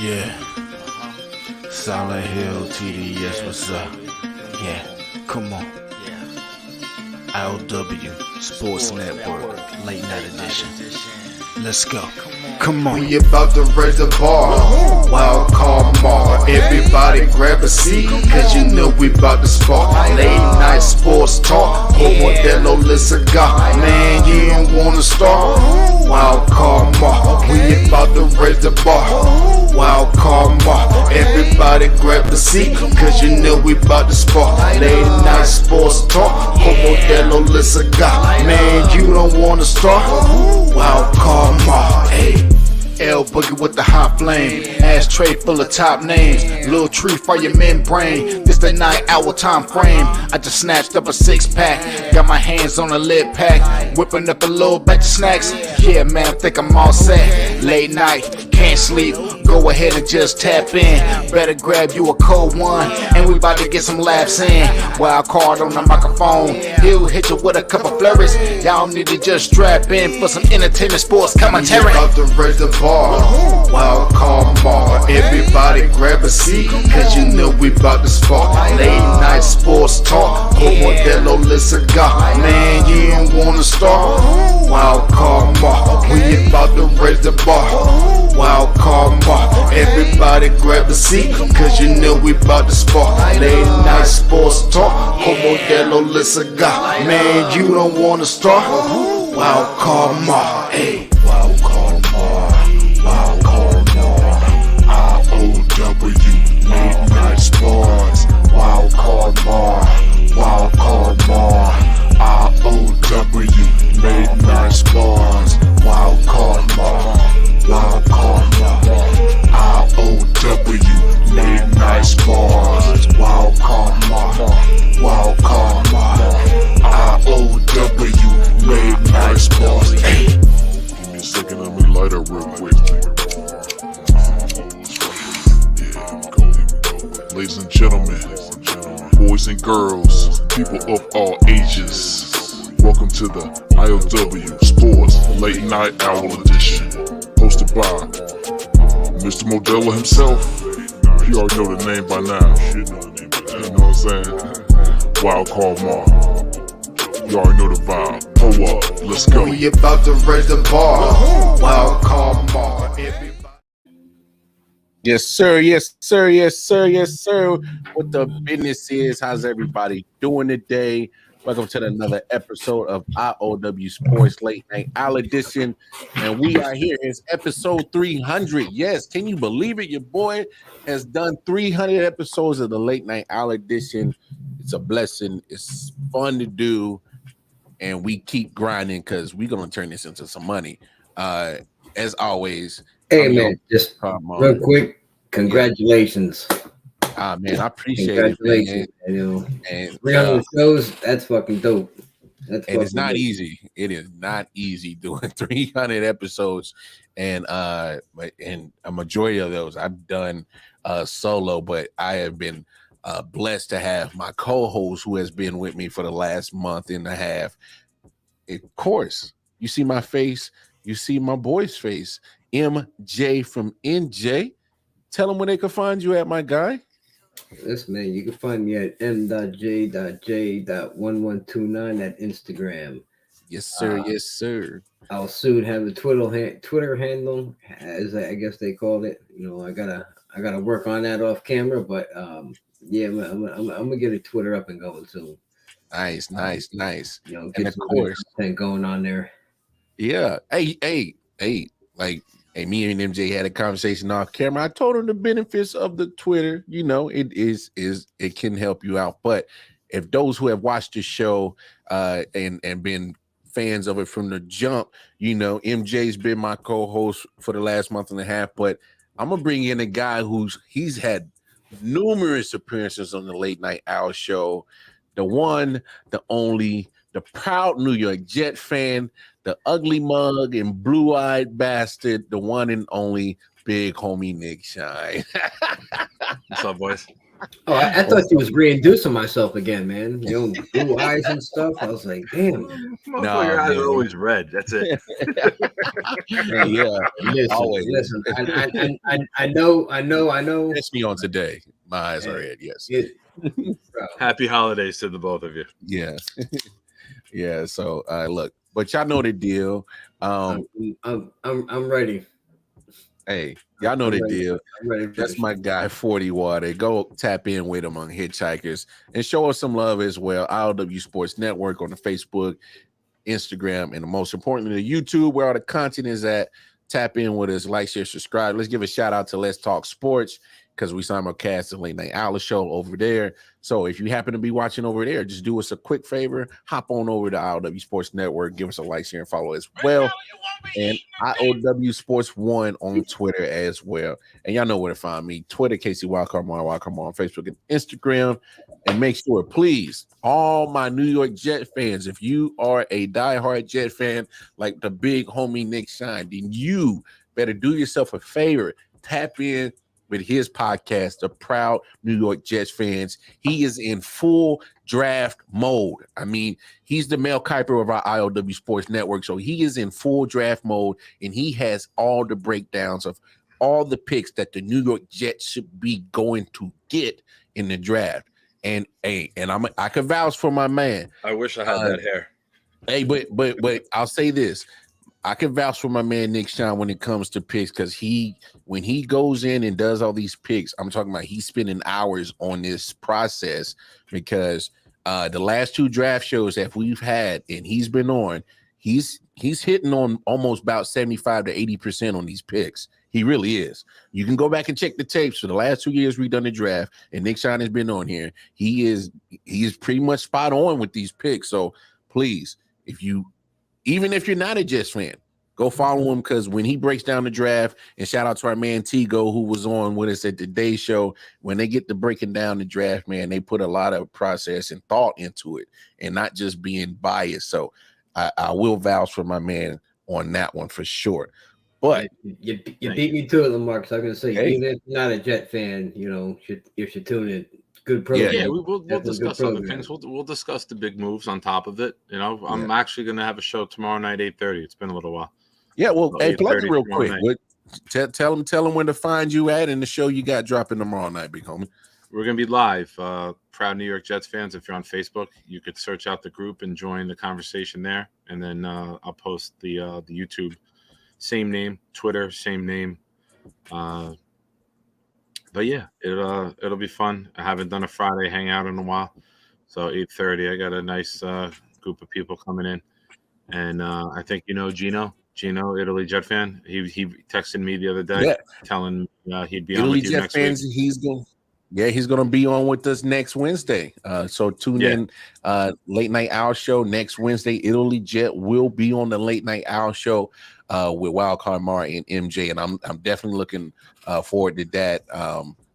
Yeah, Silent Hill TDS, what's up? Yeah, come on. I.O.W. Sports Network, late night edition. Let's go. Come on. We about to raise the bar. Wild card mark. Everybody grab a seat, cause you know we about to spark. Late night sports talk. Modelo Le Cigar. Man, you don't wanna start. Wild card mark. We about to raise the bar. Wild card mark. Everybody grab a seat, cause you know we about to spark. Late night sports talk. Modelo Le Cigar. Man, you don't wanna start. Wild card mark. Hey. L Boogie with the hot flame, ashtray full of top names, little tree for your membrane. This the 9 hour time frame. I just snatched up a 6-pack, got my hands on a lid pack, whipping up a little batch of snacks. Yeah, man, I think I'm all set. Late night, can't sleep, go ahead and just tap in. Better grab you a cold one, and we about to get some laughs in. Wild card on the microphone, he'll hit you with a couple flurries. Y'all need to just strap in for some entertainment sports commentary. We about to raise the bar. Wild card bar. Everybody grab a seat, cause you know we about to spark. Late night sports talk. Modelo Le Cigar. Man, you don't wanna start. Wild card bar. We about to raise the bar. Wild card bar. Everybody grab a seat, cause you know we about to spark. Late night sports talk. Modelo Le Cigar. Man, you don't wanna start. Wild card bar. Hey. Wild card bar. Wild card bar, I.O.W. Late night sports. Wild card bar, wild card bar, I.O.W. Late night sports. Wild card bar, wild card bar, I.O.W. Late night sports. Wild card bar, wild card bar, I.O.W. Late night sports. Hey. Give me a second, let me light up real quick. Ladies and gentlemen, boys and girls, people of all ages, welcome to the I.O.W. Sports Late Night Hour Edition, hosted by Mr. Modelo himself. You already know the name by now. You know what I'm saying? Wild Card Mar. You already know the vibe. Pull up, let's go. We about to raise the bar. Wild card Mar. Yes, sir. Yes, sir. Yes, sir. Yes, sir. What the business is? How's everybody doing today? Welcome to another episode of I.O.W. Sports Late Night Hour Edition. And we are here. It's episode 300. Yes, can you believe it? Your boy has done 300 episodes of the Late Night Hour Edition. It's a blessing. It's fun to do. And we keep grinding because we're going to turn this into some money. As always. Hey, man, just real quick, congratulations. Man, I appreciate it, man. You know, and 300 shows, that's fucking dope. It's not easy. It is not easy doing 300 episodes, and a majority of those I've done solo, but I have been blessed to have my co-host who has been with me for the last month and a half. Of course, you see my face, you see my boy's face. MJ from NJ. Tell them where they can find you at, my guy. Yes, man. You can find me at m.j.j.1129 at Instagram. Yes, sir. Yes, sir. I'll soon have a Twitter handle, as I guess they call it. You know, I gotta work on that off camera, but yeah, I'm gonna get a Twitter up and going soon. Nice. You know, and of course, thing going on there. Yeah. Hey. Like. Hey, me and MJ had a conversation off camera. I told him the benefits of the Twitter. You know, it can help you out. But if those who have watched the show and been fans of it from the jump, you know, MJ's been my co-host for the last month and a half. But I'm gonna bring in a guy he's had numerous appearances on the Late Night Hour show. The one, the only, the proud New York Jet fan, the ugly mug and blue-eyed bastard, the one and only big homie Nick Shine. What's up, boys? Oh, I thought she was re-inducing myself again, man. You know, blue eyes and stuff. I was like, damn. Motherfucker, your eyes are man. always red. That's it. Hey, yeah, always. Listen. I know. Catch me on today. My eyes are red. Yes. Bro. Happy holidays to the both of you. Yeah. Yeah. So look, but y'all know the deal. I'm ready. Hey, y'all know I'm the ready. deal. I'm ready. That's my guy, 40 Water. Go tap in with him on Hitchhikers and show us some love as well. I.O.W Sports Network on the Facebook, Instagram, and most importantly, the YouTube, where all the content is at. Tap in with us, like, share, subscribe. Let's give a shout out to Let's Talk Sports because we simulcast the Late Night Owl show over there. So if you happen to be watching over there, just do us a quick favor. Hop on over to I.O.W Sports Network. Give us a like, share, and follow as well. And I.O.W Sports 1 on Twitter as well. And y'all know where to find me. Twitter, Casey Wildcard on Facebook and Instagram. And make sure, please, all my New York Jet fans, if you are a diehard Jet fan like the big homie Nick Shine, then you better do yourself a favor. Tap in with his podcast, The Proud New York Jets Fans. He is in full draft mode. I mean, he's the Mel Kiper of our I.O.W Sports Network, so he is in full draft mode, and he has all the breakdowns of all the picks that the New York Jets should be going to get in the draft. And I could vouch for my man. I wish I had that hair. Hey, but I'll say this. I can vouch for my man Nick Shine when it comes to picks, because when he goes in and does all these picks, I'm talking about he's spending hours on this process, because the last 2 draft shows that we've had and he's been on, he's hitting on almost about 75 to 80% on these picks. He really is. You can go back and check the tapes for the last 2 years we've done the draft, and Nick Shine has been on here. He is pretty much spot on with these picks. So please, even if you're not a Jets fan, go follow him, because when he breaks down the draft, and shout out to our man Tigo, who was on with us at today's show, when they get to breaking down the draft, man, they put a lot of process and thought into it and not just being biased. So I will vouch for my man on that one for sure. But you beat me to it, Lamar, because I'm going to say, hey, even if you're not a Jet fan, you should tune in. Good program. Yeah, we'll discuss other things. We'll discuss the big moves on top of it. I'm actually going to have a show tomorrow night, 8:30. It's been a little while. Yeah, well, hey, plug it real quick. Tell them when to find you at and the show you got dropping tomorrow night, big homie. We're going to be live. Proud New York Jets fans, if you're on Facebook, you could search out the group and join the conversation there. And then I'll post the YouTube, same name, Twitter, same name. But yeah, it'll be fun. I haven't done a Friday hangout in a while, so 8:30. I got a nice group of people coming in, and I think Gino, Italy Jet fan. He texted me the other day, telling he'd be on with you next week. He's gonna be on with us next Wednesday. So tune in. Late Night Owl show next Wednesday. Italy Jet will be on the Late Night Owl show with Wildcard Mar and MJ, and I'm definitely looking forward to that.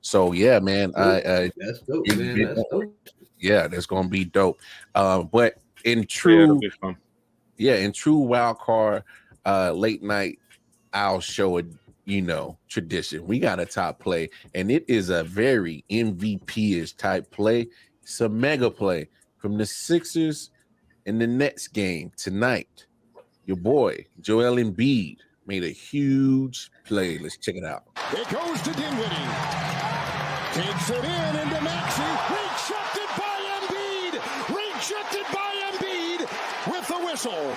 So yeah, man, that's dope, man. That's dope. Yeah, that's gonna be dope. But in true, in true Wildcard Late Night Owl show, tradition, we got a top play, and it is a very MVP-ish type play. It's a mega play from the Sixers in the Nets game tonight. Your boy Joel Embiid made a huge play. Let's check it out. It goes to Dinwiddie. Takes it in into Maxey. Rejected by Embiid. Rejected by Embiid with the whistle.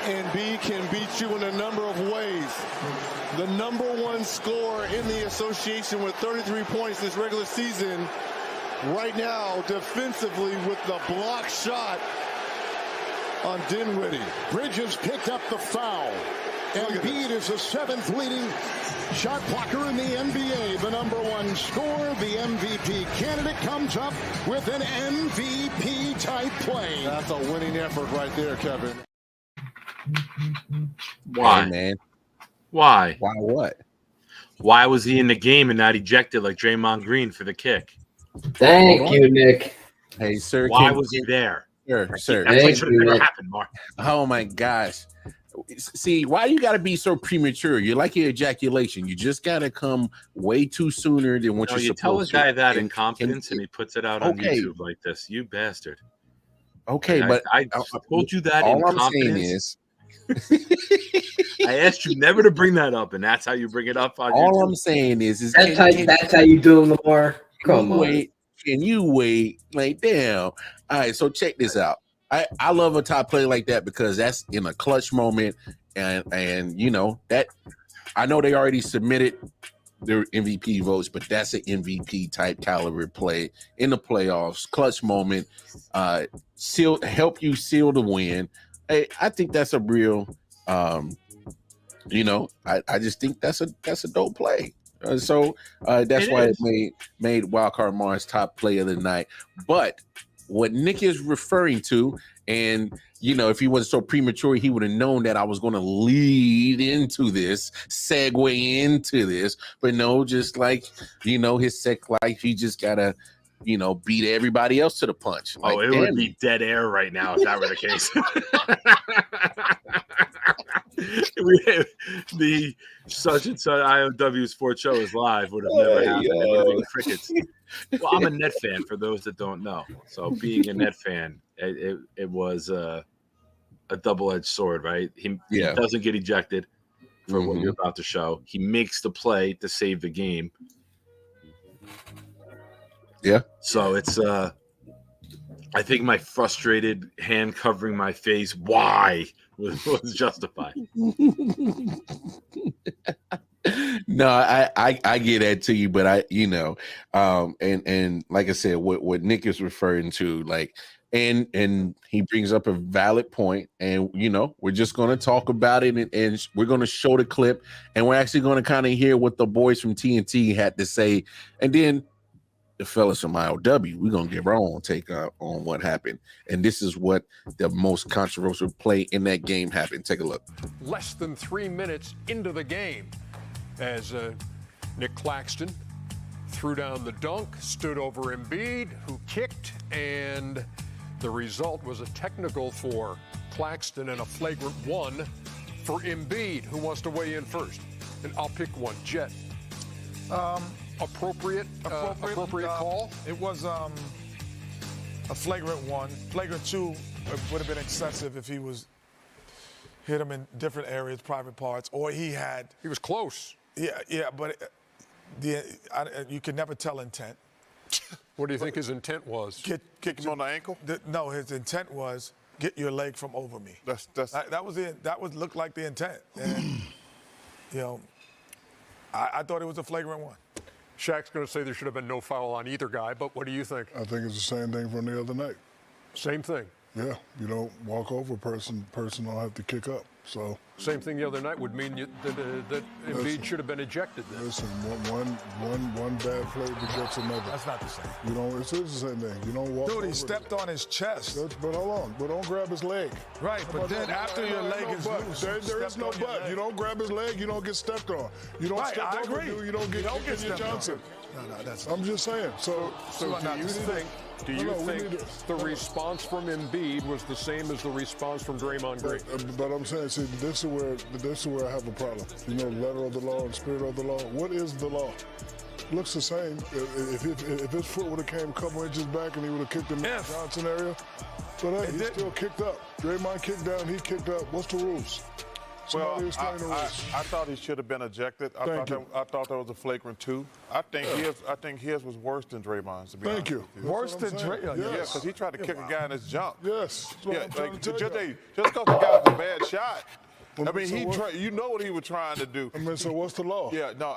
Embiid can beat you in a number of ways. The #1 scorer in the association with 33 points this regular season. Right now, defensively with the block shot on Dinwiddie. Bridges picked up the foul. Embiid is the 7th leading shot blocker in the NBA. The #1 scorer, the MVP candidate, comes up with an MVP-type play. That's a winning effort right there, Kevin. Why, hey, man? Why? Why what? Why was he in the game and not ejected like Draymond Green for the kick? Thank you, Nick. Hey, sir. Why was he there? Sir. That should have never happened, Mark. Oh my gosh. See, why you got to be so premature? You're like your ejaculation. You just got to come way too sooner than what No, you're you supposed tell a to. guy that in confidence, and he puts it out on Okay. YouTube like this. You bastard. Okay, Like, but I told you that all in I'm confidence. saying is, I asked you never to bring that up, and that's how you bring it up on all YouTube. I'm saying is that's how you do them, Lamar. Come on. Wait, can you wait? Like, damn. All right, so check this out. I love a top player like that because that's in a clutch moment, and you know that I know they already submitted their MVP votes, but that's an MVP type caliber play in the playoffs, clutch moment, help you seal the win. Hey, I think that's a real, you know, I just think that's a dope play. So that's why it made Wildcard Mars top play of the night. But what Nick is referring to, and you know, if he wasn't so premature, he would have known that I was going to lead into this, segue into this. But no, just like, you know, his sex life, he just gotta, you know, beat everybody else to the punch. Like, it would be dead air right now if that were the case. The such and such I.O.W. Sports Show is live would have never happened. It would have been crickets. Well, I'm a Net fan for those that don't know. So being a Net fan, it was a double-edged sword, right? He doesn't get ejected for what you're about to show. He makes the play to save the game. Yeah. So it's I think my frustrated hand covering my face, why was justified. No, I get that to you, but I, you know, and like I said, what Nick is referring to, like, and he brings up a valid point, and you know, we're just going to talk about it, and we're going to show the clip, and we're actually going to kind of hear what the boys from TNT had to say, and then the fellas from I.O.W., we're going to give our own take on what happened. And this is what the most controversial play in that game happened. Take a look. Less than 3 minutes into the game, as Nick Claxton threw down the dunk, stood over Embiid, who kicked, and the result was a technical for Claxton and a flagrant one for Embiid. Who wants to weigh in first? And I'll pick one. Jet. Appropriate call? It was a flagrant one. Flagrant two would have been excessive if he was hit him in different areas, private parts, or he was close. Yeah, but you can never tell intent. What do you think his intent was? Kick him on the ankle? No, his intent was get your leg from over me. That looked like the intent. And, you know, I thought it was a flagrant one. Shaq's going to say there should have been no foul on either guy, but what do you think? I think it's the same thing from the other night. Same thing. Yeah, you don't walk over a person don't have to kick up. So same thing the other night would mean that Embiid should have been ejected then. Listen, one bad play begets another. That's not the same. You don't. It's the same thing. You don't walk. Dude, he stepped on his chest. But hold on. But don't grab his leg. Right, but then after your leg is loose, there is no but. You don't grab his leg. You don't get stepped on. You don't step over you. You don't get Johnson. No, that's. I'm just saying. So do you think the response from Embiid was the same as the response from Draymond Green? But I'm saying, see, this is where I have a problem. You know, letter of the law and spirit of the law. What is the law? Looks the same. If his foot would have came a couple inches back and he would have kicked in the Johnson area, but he still kicked up. Draymond kicked down, he kicked up. What's the rules? Well, I thought he should have been ejected. I thought that was a flagrant two. I think his was worse than Draymond's. To be honest with you. Worse than Draymond? Yeah, because he tried to kick a guy in his jump. Yes. Just because the guy was a bad shot. I mean, you know what he was trying to do. I mean, so what's the law? Yeah, no,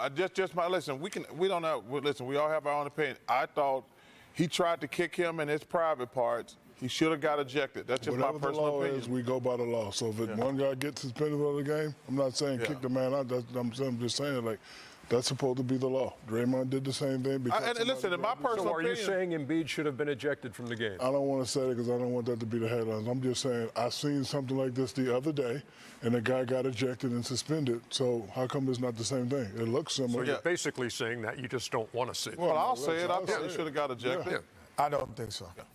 listen. We don't have. Listen, we all have our own opinion. I thought he tried to kick him in his private parts. He should have got ejected. That's just my personal opinion. Whatever the law is, we go by the law. So if one guy gets suspended for the game, I'm not saying kick the man out. I'm just saying, like, that's supposed to be the law. Draymond did the same thing. And listen, in my personal opinion. So are you saying Embiid should have been ejected from the game? I don't want to say it because I don't want that to be the headlines. I'm just saying I seen something like this the other day, and a guy got ejected and suspended. So how come it's not the same thing? It looks similar. So you're basically saying that you just don't want to see it. Well, I'll say it. I thought he should have got ejected. I don't think so. Yeah.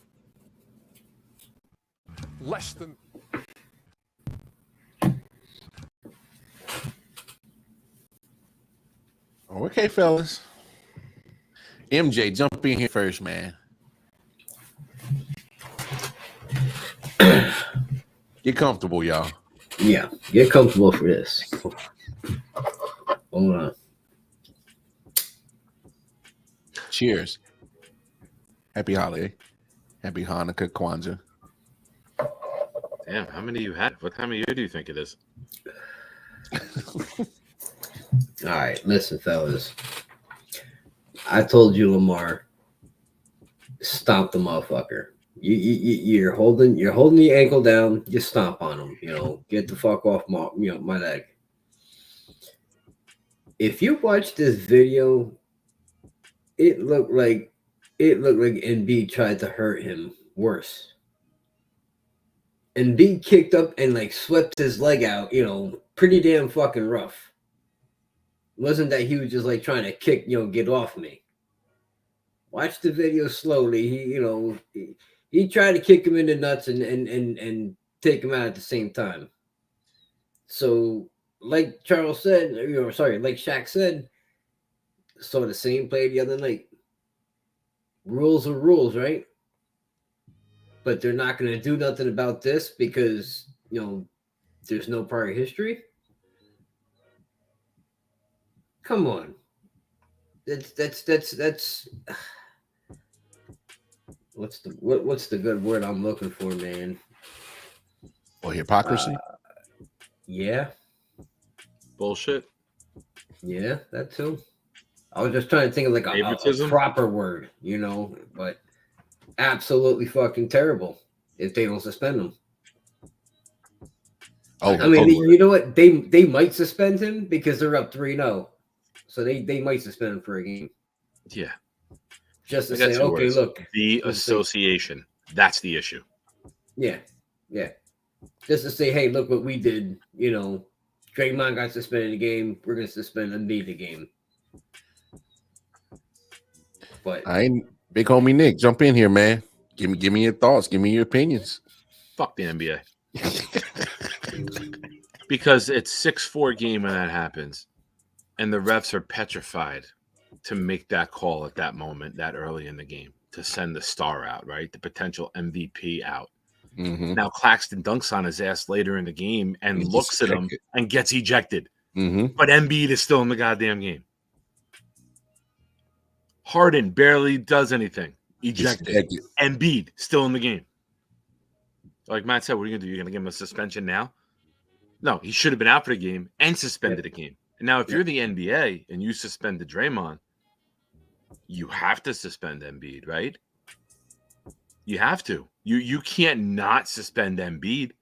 Less than Okay, fellas. MJ, jump in here first, man. Get comfortable, y'all. Yeah, get comfortable for this. Hold on. Cheers. Happy holiday. Happy Hanukkah, Kwanzaa. Damn, how many you had? What time of year do you think it is? All right, listen, fellas. I told you, Lamar, stomp the motherfucker. You're holding the ankle down. You stomp on him. You know, get the fuck off my my leg. If you watch this video, it looked like Embiid tried to hurt him worse. Embiid kicked up and like swept his leg out. You know, pretty damn fucking rough. It wasn't that he was just like trying to kick, get off me. Watch the video slowly. He tried to kick him in the nuts and take him out at the same time. So, like Charles said, like Shaq said, saw the same play the other night. Rules are rules, right? But they're not going to do nothing about this because there's no prior history. Come on, that's. What's the good word I'm looking for, man? Or hypocrisy? Yeah. Bullshit. Yeah, that too. I was just trying to think of like a proper word, but absolutely fucking terrible if they don't suspend him. Oh, I mean, you know what? They might suspend him because they're up 3-0. So they might suspend him for a game. Yeah. Just to say, okay, look. The association. That's the issue. Yeah. Yeah. Just to say, hey, look what we did. Draymond got suspended a game. We're going to suspend Embiid the game. But big homie Nick, jump in here, man. Give me your thoughts. Give me your opinions. Fuck the NBA. Because it's 6-4 game when that happens. And the refs are petrified to make that call at that moment, that early in the game, to send the star out, right? The potential MVP out. Mm-hmm. Now Claxton dunks on his ass later in the game and looks at him and gets ejected. Mm-hmm. But Embiid is still in the goddamn game. Harden barely does anything. Ejected. Embiid still in the game. Like Matt said, what are you going to do? You're going to give him a suspension now? No, he should have been out for the game and suspended a game. And now if you're the NBA and you suspended Draymond, you have to suspend Embiid, right? You have to. You can't not suspend Embiid.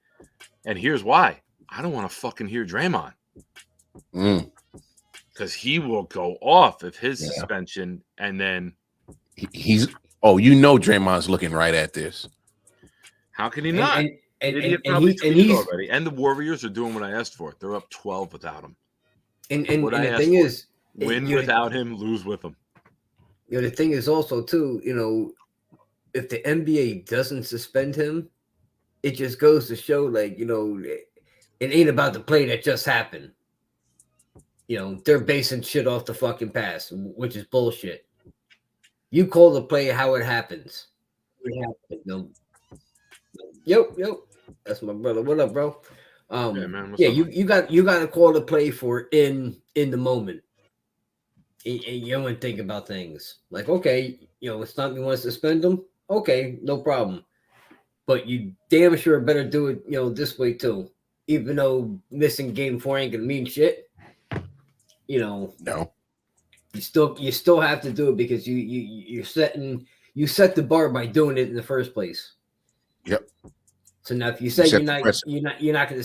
And here's why. I don't want to fucking hear Draymond. Because he will go off of his suspension and then Draymond's looking right at this. How can he not? And he's already. And the Warriors are doing what I asked for. They're up 12 without him. And the thing is, win without him, lose with him. The thing is also too, if the NBA doesn't suspend him, it just goes to show, like, it ain't about the play that just happened. They're basing shit off the fucking past, which is bullshit. You call the play how it happens. Yep. That's my brother. What up, bro? You got to call the play for in the moment. And you don't think about things like, okay, it's not you want to suspend them. Okay, no problem. But you damn sure better do it, this way too. Even though missing game 4 ain't gonna mean shit. No. You still have to do it because you set the bar by doing it in the first place. Yep. So now if you say you're not gonna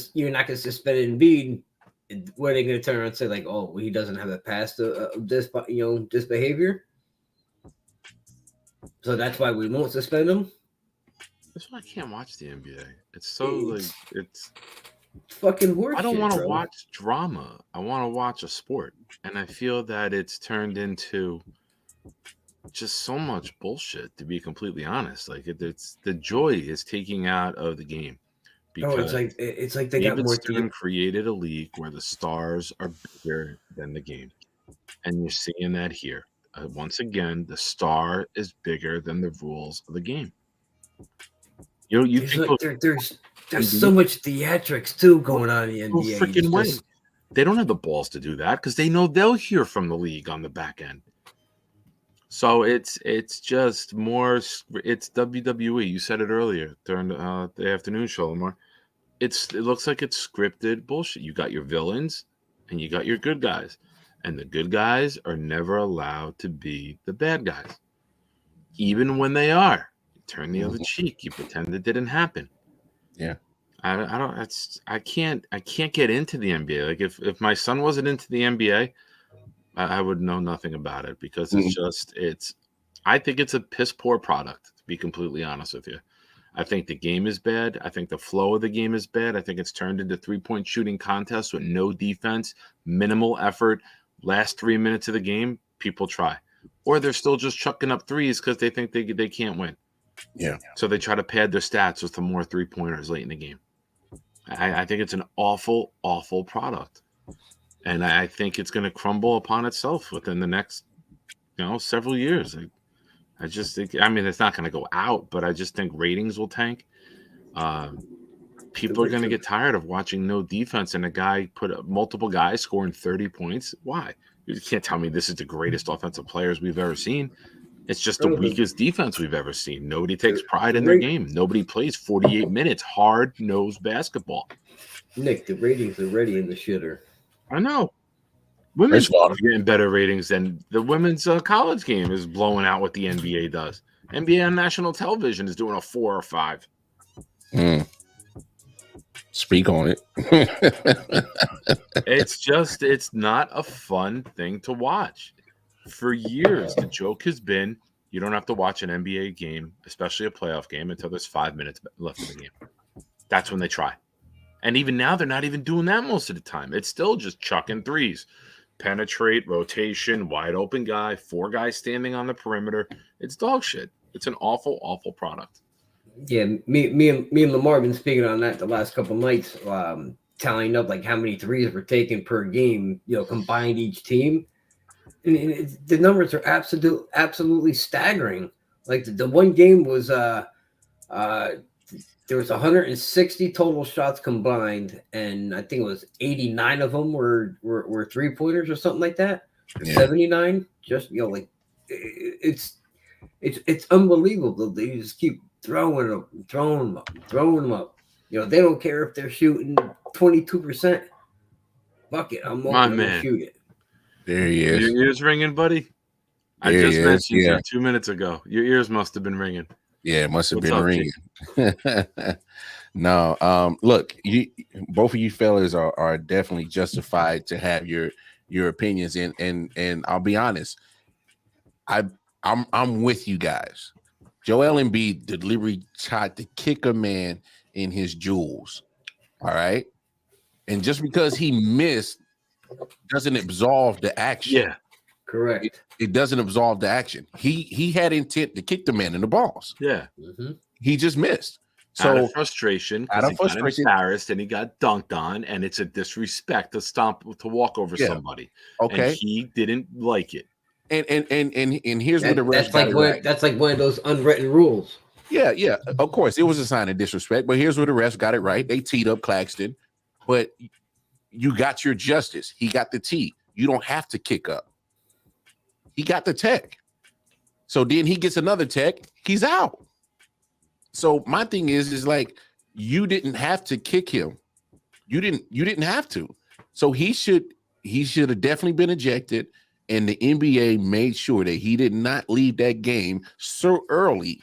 suspend Embiid, what are they gonna turn around and say, like, oh, well, he doesn't have a past of this this behavior? So that's why we won't suspend him. That's why I can't watch the NBA. It's it's fucking horseshit. I don't want to watch drama. I want to watch a sport, and I feel that it's turned into just so much bullshit. To be completely honest, like it's the joy is taking out of the game. Because it's like they got more. Stern created a league where the stars are bigger than the game. And you're seeing that here. Once again, the star is bigger than the rules of the game. You There's think like there's so much theatrics too going on in the no NBA. freaking way. Just, They don't have the balls to do that because they know they'll hear from the league on the back end. So it's just more. It's WWE. You said it earlier during the afternoon show, Lamar. It looks like it's scripted bullshit. You got your villains and you got your good guys, and the good guys are never allowed to be the bad guys, even when they are. You turn the other cheek. You pretend it didn't happen. Yeah. I don't. I can't get into the NBA. Like if my son wasn't into the NBA, I would know nothing about it because it's I think it's a piss poor product, to be completely honest with you. I think the game is bad. I think the flow of the game is bad. I think it's turned into 3-point shooting contests with no defense, minimal effort. Last 3 minutes of the game, people try. Or they're still just chucking up threes because they think they can't win. Yeah. So they try to pad their stats with some more 3-pointers late in the game. I think it's an awful, awful product. And I think it's going to crumble upon itself within the next, several years. I just think, it's not going to go out, but I just think ratings will tank. People are going to get tired of watching no defense and a guy multiple guys scoring 30 points. Why? You can't tell me this is the greatest offensive players we've ever seen. It's just the weakest defense we've ever seen. Nobody takes pride in their game. Nobody plays 48 minutes hard-nosed basketball. Nick, the ratings are already in the shitter. I know. Women's are getting better ratings than the women's college game is blowing out what the NBA does. NBA on national television is doing a 4 or 5. Speak on it. It's not a fun thing to watch. For years, the joke has been you don't have to watch an NBA game, especially a playoff game, until there's 5 minutes left in the game. That's when they try. And even now, they're not even doing that most of the time. It's still just chucking threes. Penetrate, rotation, wide open guy, 4 guys standing on the perimeter. It's dog shit. It's an awful, awful product. Yeah, me and Lamar have been speaking on that the last couple of nights, tallying up like how many threes were taken per game, combined each team. And the numbers are absolutely staggering. Like the one game was there was 160 total shots combined, and I think it was 89 of them were 3-pointers or something like that. Yeah. 79, just it's unbelievable. They just keep throwing them up. They don't care if they're shooting 22%. Fuck it, I'm going to shoot it. There he is. Your ears ringing, buddy? I just mentioned you 2 minutes ago. Your ears must have been ringing. Yeah, it must have been ringing. No, look, both of you fellas are definitely justified to have your opinions, and I'll be honest, I'm with you guys. Joel Embiid deliberately tried to kick a man in his jewels. All right, and just because he missed doesn't absolve the action. Yeah, correct. It doesn't absolve the action. He had intent to kick the man in the balls. Yeah, he just missed. So out of frustration, because he got embarrassed and he got dunked on, and it's a disrespect to walk over somebody. Okay, and he didn't like it. And here's where the rest. That's like one of those unwritten rules. Yeah. Of course, it was a sign of disrespect, but here's where the refs got it right. They teed up Claxton, but you got your justice. He got the tee. You don't have to kick up. He got the tech. So then he gets another tech. He's out. So my thing is like you didn't have to kick him. You didn't have to. So he should have definitely been ejected. And the NBA made sure that he did not leave that game so early.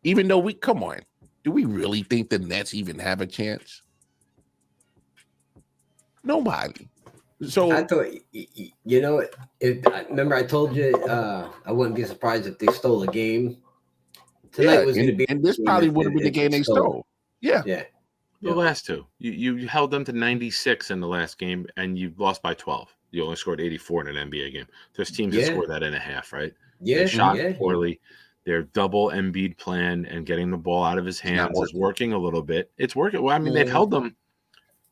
Even though come on, do we really think the Nets even have a chance? Nobody. So I thought, remember I told you I wouldn't be surprised if they stole a game. Tonight was going to be, and this probably would have been the game they stole. Yeah. The last two, you held them to 96 in the last game, and you lost by 12. You only scored 84 in an NBA game. There's teams that score that in a half, right? Yeah, they shot poorly. Their double Embiid plan and getting the ball out of his hands is working a little bit. It's working. Well, they've held them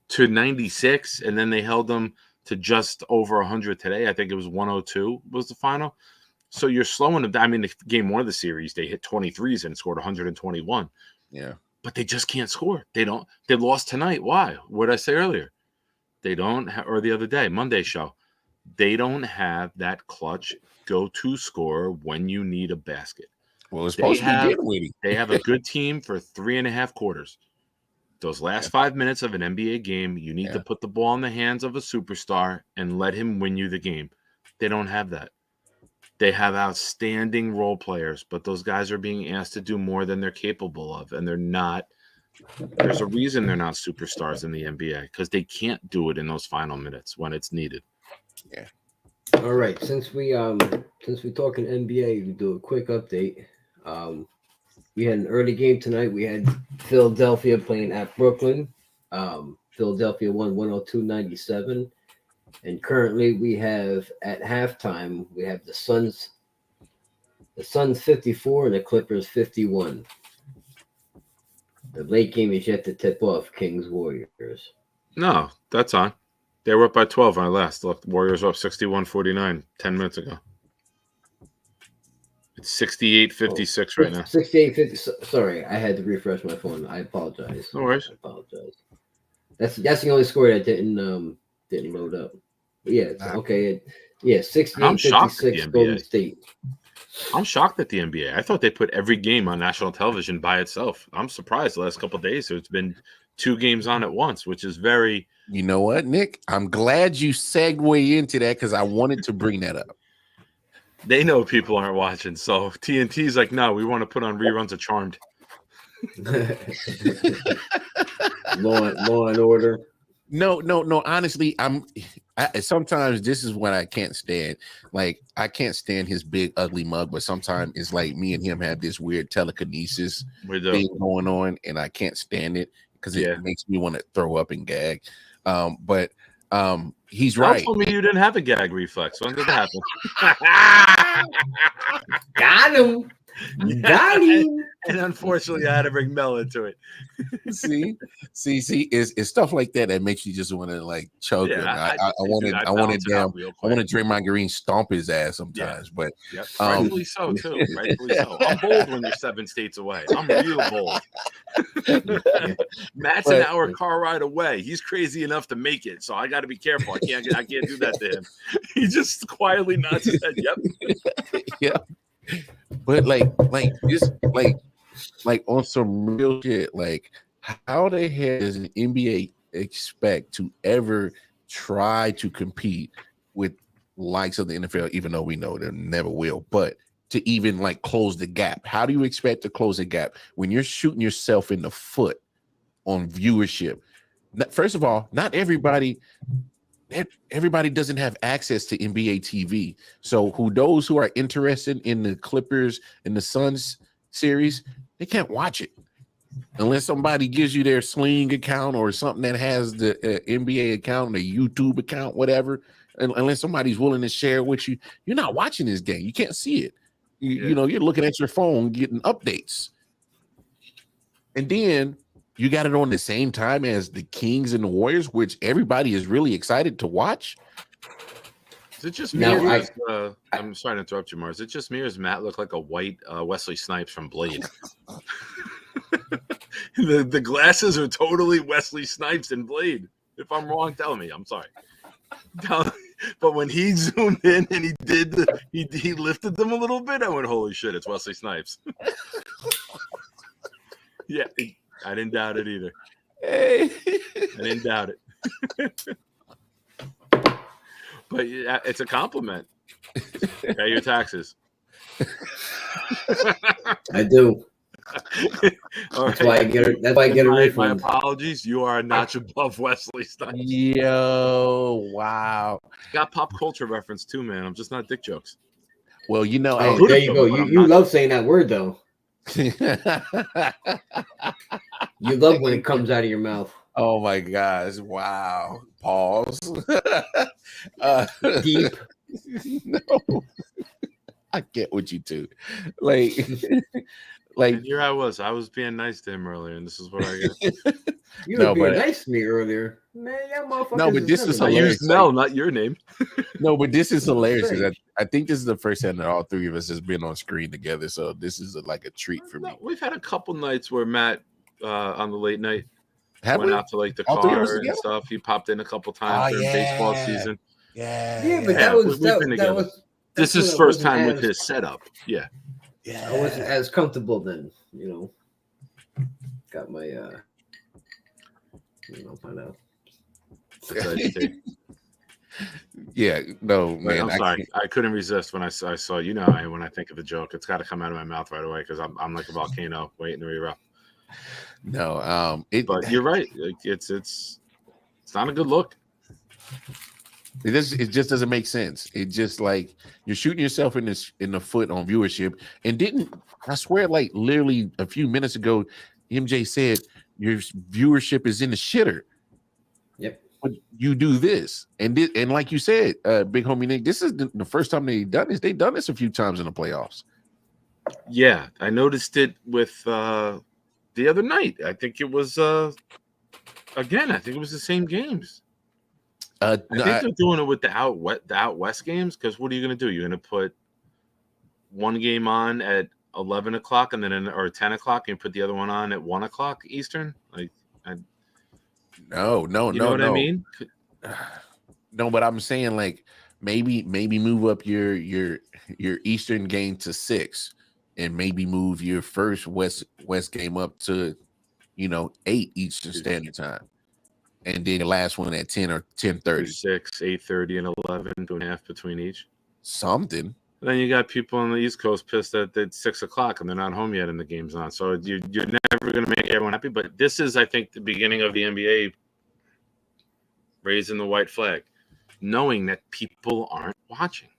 to 96, and then they held them to just over 100 today. I think it was 102 was the final. So you're slowing them down. I mean, the game one of the series, they hit 23s and scored 121. Yeah. But they just can't score. They lost tonight. Why? What did I say earlier? They don't, or the other day, Monday show, they don't have that clutch go-to scorer when you need a basket. Well, it's supposed to be Dinwiddie. They have a good team for 3.5 quarters. Those last 5 minutes of an NBA game, you need to put the ball in the hands of a superstar and let him win you the game. They don't have that. They have outstanding role players, but those guys are being asked to do more than they're capable of, and they're not. There's a reason they're not superstars in the NBA, because they can't do it in those final minutes when it's needed. Yeah. All right. Since we're talking NBA, we do a quick update. We had an early game tonight. We had Philadelphia playing at Brooklyn. Philadelphia won 102-97. And currently we have at halftime, we have the Suns 54 and the Clippers 51. The late game is yet to tip off, Kings Warriors. No, that's on. They were up by 12 on our last. Look, the Warriors were up 61-49 10 minutes ago. It's 68-56 right now. 68-50. Sorry, I had to refresh my phone. I apologize. No worries. I apologize. That's the only score that didn't load up. But yeah, okay. 68-56 Golden State. I'm shocked at the NBA. I thought they put every game on national television by itself. I'm surprised the last couple of days it's been 2 games on at once, which is very. You know what, Nick? I'm glad you segue into that because I wanted to bring that up. They know people aren't watching, so TNT's like, no, we want to put on reruns of Charmed. Law and Order. No. Honestly, sometimes this is what I can't stand. Like, I can't stand his big ugly mug, but sometimes it's like me and him have this weird telekinesis thing going on, and I can't stand it because it makes me want to throw up and gag. But he's right. You told me you didn't have a gag reflex. When did that happen? Got him. Got him. And unfortunately, I had to bring Mel into it. see, it's stuff like that makes you just want to like choke him. I want to drink my green, stomp his ass sometimes. But rightfully so too. Rightfully so. I'm bold when you're 7 states away. I'm real bold. Matt's an hour car ride away. He's crazy enough to make it, so I got to be careful. I can't do that to him. He just quietly nods his head. Yep. Yep. But like on some real shit, like how the hell does an NBA expect to ever try to compete with likes of the NFL, even though we know they never will, but to even like close the gap? How do you expect to close the gap when you're shooting yourself in the foot on viewership? First of all, not everybody doesn't have access to NBA TV. So those who are interested in the Clippers and the Suns series, they can't watch it unless somebody gives you their Sling account or something that has the NBA account, the YouTube account, whatever. Unless somebody's willing to share with you, you're not watching this game. You can't see it. You know, you're looking at your phone getting updates. And then you got it on the same time as the Kings and the Warriors, which everybody is really excited to watch. Is it just me? I'm sorry to interrupt you, Mars. Is it just me or does Matt look like a white Wesley Snipes from Blade? The glasses are totally Wesley Snipes in Blade. If I'm wrong, tell me. I'm sorry. But when he zoomed in and he lifted them a little bit, I went, holy shit, it's Wesley Snipes. Yeah. I didn't doubt it either. Hey. I didn't doubt it. But yeah, it's a compliment. Pay your taxes. I do. That's why I get a refund. My apologies. You are a notch above Wesley Snipes. Yo, wow. Got pop culture reference too, man. I'm just not dick jokes. Well, you know, there you go. You love saying that word though. You love when it comes out of your mouth. Oh my gosh! Wow. Pause. Deep. No, I get what you do. Like, Like, and here I was being nice to him earlier, and this is what I got. You No, were being but nice to me earlier. Man, y'all motherfuckers no, but this is I hilarious. used Mel, not your name. No, but this is hilarious. Is Strange. I think this is the first time that all three of us has been on screen together. So this is like a treat for me. We've had a couple nights where Matt on the late night Have went we? out to like the All three of us car and together? stuff. He popped in a couple times Oh, during baseball yeah. season. Yeah, but Yeah. that was we've been that together. was. This that's is when I first wasn't time with as- his setup. Yeah. Yeah. I wasn't as comfortable then, you know. Got my find out. Yeah, no, But man. I'm sorry. I couldn't resist when I saw you know when I think of a joke, it's got to come out of my mouth right away because I'm like a volcano waiting to erupt. No, But you're right. Like, it's not a good look. it just doesn't make sense. It just like you're shooting yourself in the foot on viewership. And didn't I swear, like literally a few minutes ago, MJ said your viewership is in the shitter. Yep. But you do this, and like you said, big homie Nick, this is the first time they've done this. They've done this a few times in the playoffs. Yeah, I noticed it with the other night. I think it was again. I think it was the same games. I think they're doing it with the out west games because what are you going to do? You're going to put one game on at 11 o'clock and then or 10 o'clock and put the other one on at 1 o'clock Eastern. Like, no. You know what I mean? No, but I'm saying like maybe move up your Eastern game to 6, and maybe move your first West game up to 8 Eastern Standard Time, and then the last one at 10 or 10:30. 6, 8:30, and 11, 2.5 between each. Something. Then you got people on the East Coast pissed that it's 6 o'clock and they're not home yet and the game's on. So you're never going to make everyone happy. But this is, I think, the beginning of the NBA raising the white flag, knowing that people aren't watching.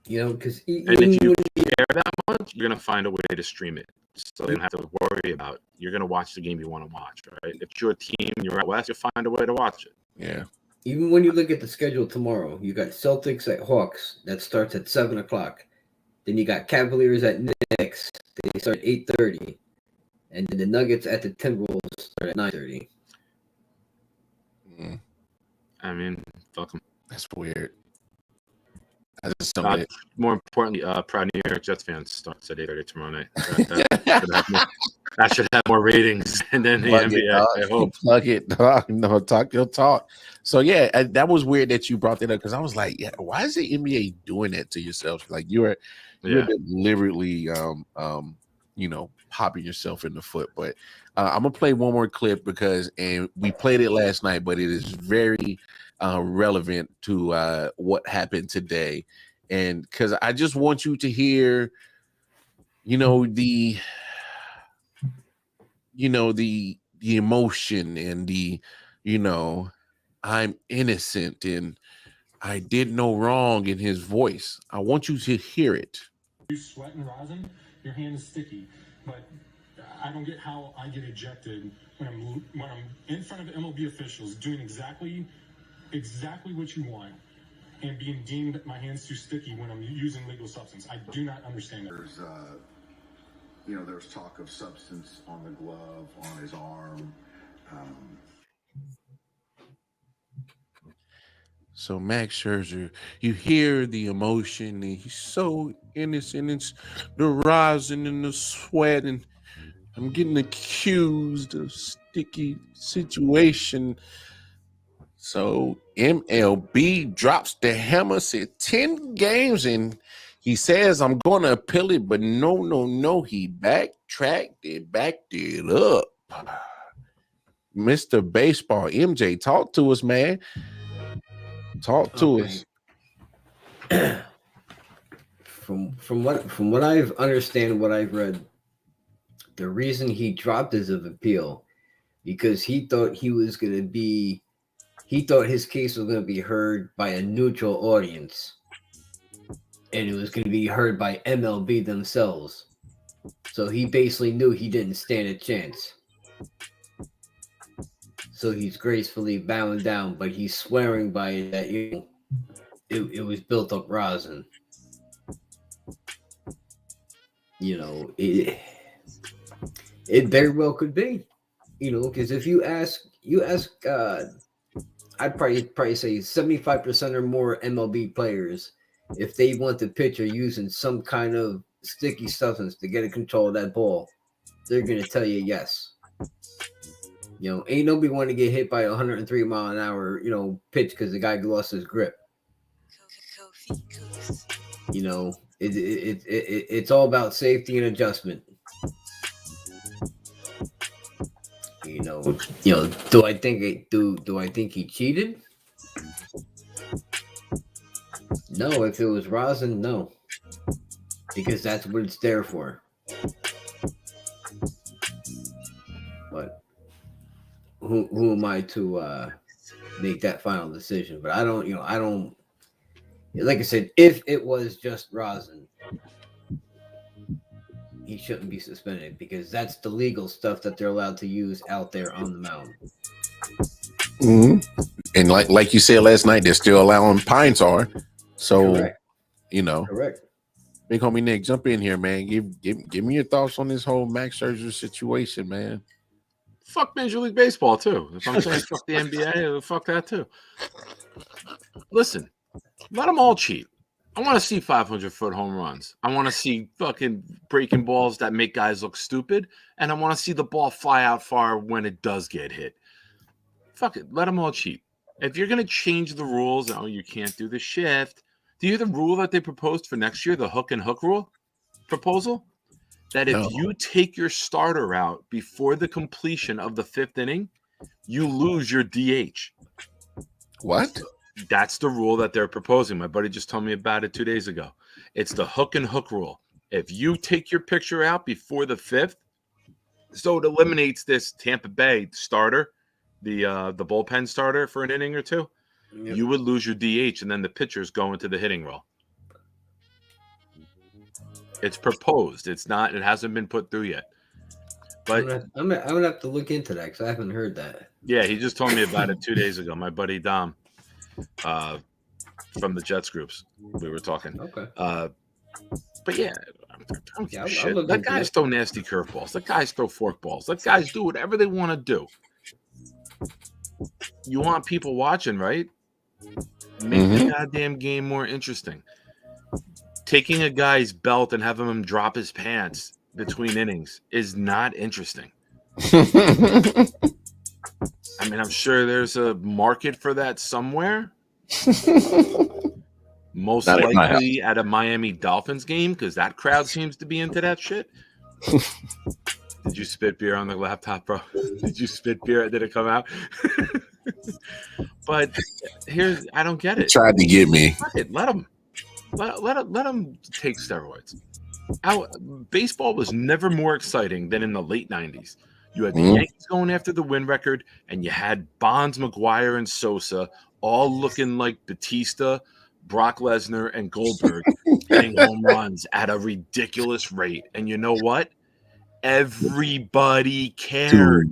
Because and if you care that much, you're going to find a way to stream it. So you don't have to worry about it. You're going to watch the game you want to watch, right? If it's your team and you're out west, you'll find a way to watch it. Yeah. Even when you look at the schedule tomorrow, you got Celtics at Hawks that starts at 7 o'clock. Then you got Cavaliers at Knicks. They start at 8:30. And then the Nuggets at the Timberwolves start at 9:30. I mean, fuck them. That's weird. I just don't more importantly, proud New York Jets fans starts at 8:30 tomorrow night. That should have more ratings than the NBA. I hope. Plug it, dog. No, talk your talk. So yeah, that was weird that you brought that up because I was like, yeah, why is the NBA doing that to yourself? Like you're deliberately, popping yourself in the foot. But I'm gonna play one more clip and we played it last night, but it is very relevant to what happened today, and because I just want you to hear, the emotion and the, I'm innocent and I did no wrong in his voice. I want you to hear it. You sweat and rosin, your hand is sticky, but I don't get how I get ejected when I'm in front of MLB officials doing exactly what you want and being deemed my hand's too sticky when I'm using legal substance. I do not understand that. There's talk of substance on the glove, on his arm. So Max Scherzer, you hear the emotion, and he's so innocent. It's the rising and the sweat, and I'm getting accused of sticky situation. So MLB drops the hammer, said 10 games, and he says, I'm going to appeal it, but no. He backtracked it, backed it up. Mr. Baseball, MJ, talk to us, man. Talk to us. From what I've understand, what I've read, the reason he dropped his appeal because he thought his case was going to be heard by a neutral audience, and it was going to be heard by MLB themselves. So he basically knew he didn't stand a chance. So he's gracefully bowing down, but he's swearing by it that it was built up rosin. It very well could be, because if you ask, I'd probably say 75% or more MLB players, if they want the pitcher using some kind of sticky substance to get a control of that ball, they're gonna tell you yes. Ain't nobody want to get hit by a 103 mile an hour, pitch because the guy lost his grip. It's all about safety and adjustment. Do I think do I think he cheated? No, if it was rosin, no. Because that's what it's there for. But who am I to make that final decision? But I don't, like I said, if it was just rosin, he shouldn't be suspended because that's the legal stuff that they're allowed to use out there on the mound. Mm-hmm. And like you said last night, they're still allowing pine tar. So, Correct. Correct. Big homie Nick, jump in here, man. Give me your thoughts on this whole Max Scherzer situation, man. Fuck Major League Baseball too. If I'm saying fuck the NBA, fuck that too. Listen, let them all cheat. I want to see 500-foot home runs. I want to see fucking breaking balls that make guys look stupid, and I want to see the ball fly out far when it does get hit. Fuck it, let them all cheat. If you're gonna change the rules, you can't do the shift. Do you hear the rule that they proposed for next year, the hook and hook rule proposal? That if you take your starter out before the completion of the 5th inning, you lose your DH. What? That's the rule that they're proposing. My buddy just told me about it 2 days ago. It's the hook and hook rule. If you take your pitcher out before the 5th, so it eliminates this Tampa Bay starter, the bullpen starter for an inning or two, you would lose your DH, and then the pitchers go into the hitting role. It's proposed. It's not. It hasn't been put through yet. But I'm gonna have to look into that because I haven't heard that. Yeah, he just told me about it 2 days ago. My buddy Dom, from the Jets groups, we were talking. Okay. But yeah, I don't give a shit. Let guys throw nasty curveballs. Let guys throw forkballs. Let guys do whatever they want to do. You want people watching, right? Make the goddamn game more interesting. Taking a guy's belt and having him drop his pants between innings is not interesting. I mean, I'm sure there's a market for that somewhere. Most likely at a Miami Dolphins game, because that crowd seems to be into that shit. Did you spit beer on the laptop, bro? Did you spit beer? Did it come out? But I don't get it. Tried to get me. Let them take steroids. Baseball was never more exciting than in the late 90s. You had the Yankees going after the win record, and you had Bonds, McGuire, and Sosa all looking like Batista, Brock Lesnar, and Goldberg hitting home runs at a ridiculous rate. And you know what? Everybody cared.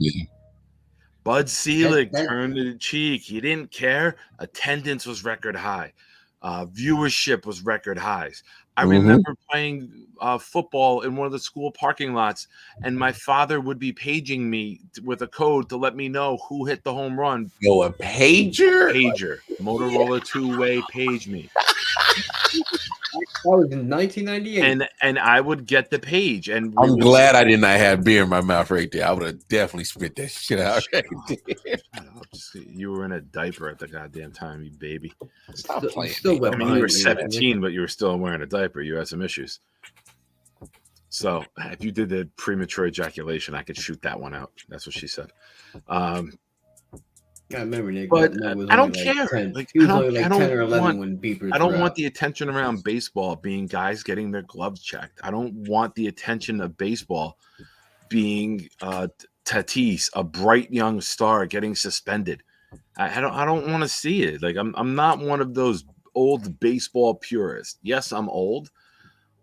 Bud Selig turned the cheek. He didn't care. Attendance was record high. Viewership was record highs. I remember playing football in one of the school parking lots, and my father would be paging me with a code to let me know who hit the home run. Yo, a pager? Pager. Motorola two-way page me. That was in 1998. And I would get the page. And I'm glad I did not have beer in my mouth right there. I would have definitely spit that shit out right there. You were in a diaper at the goddamn time, you baby. Stop playing. I mean, you were 17, but you were still wearing a diaper. You had some issues. So if you did the premature ejaculation, I could shoot that one out. That's what she said. I remember, Nick. But I don't care. 10. He was only like 10 or 11 when beepers. I don't want the attention around baseball being guys getting their gloves checked. I don't want the attention of baseball being Tatis, a bright young star, getting suspended. I don't want to see it. Like I'm not one of those old baseball purists. Yes, I'm old,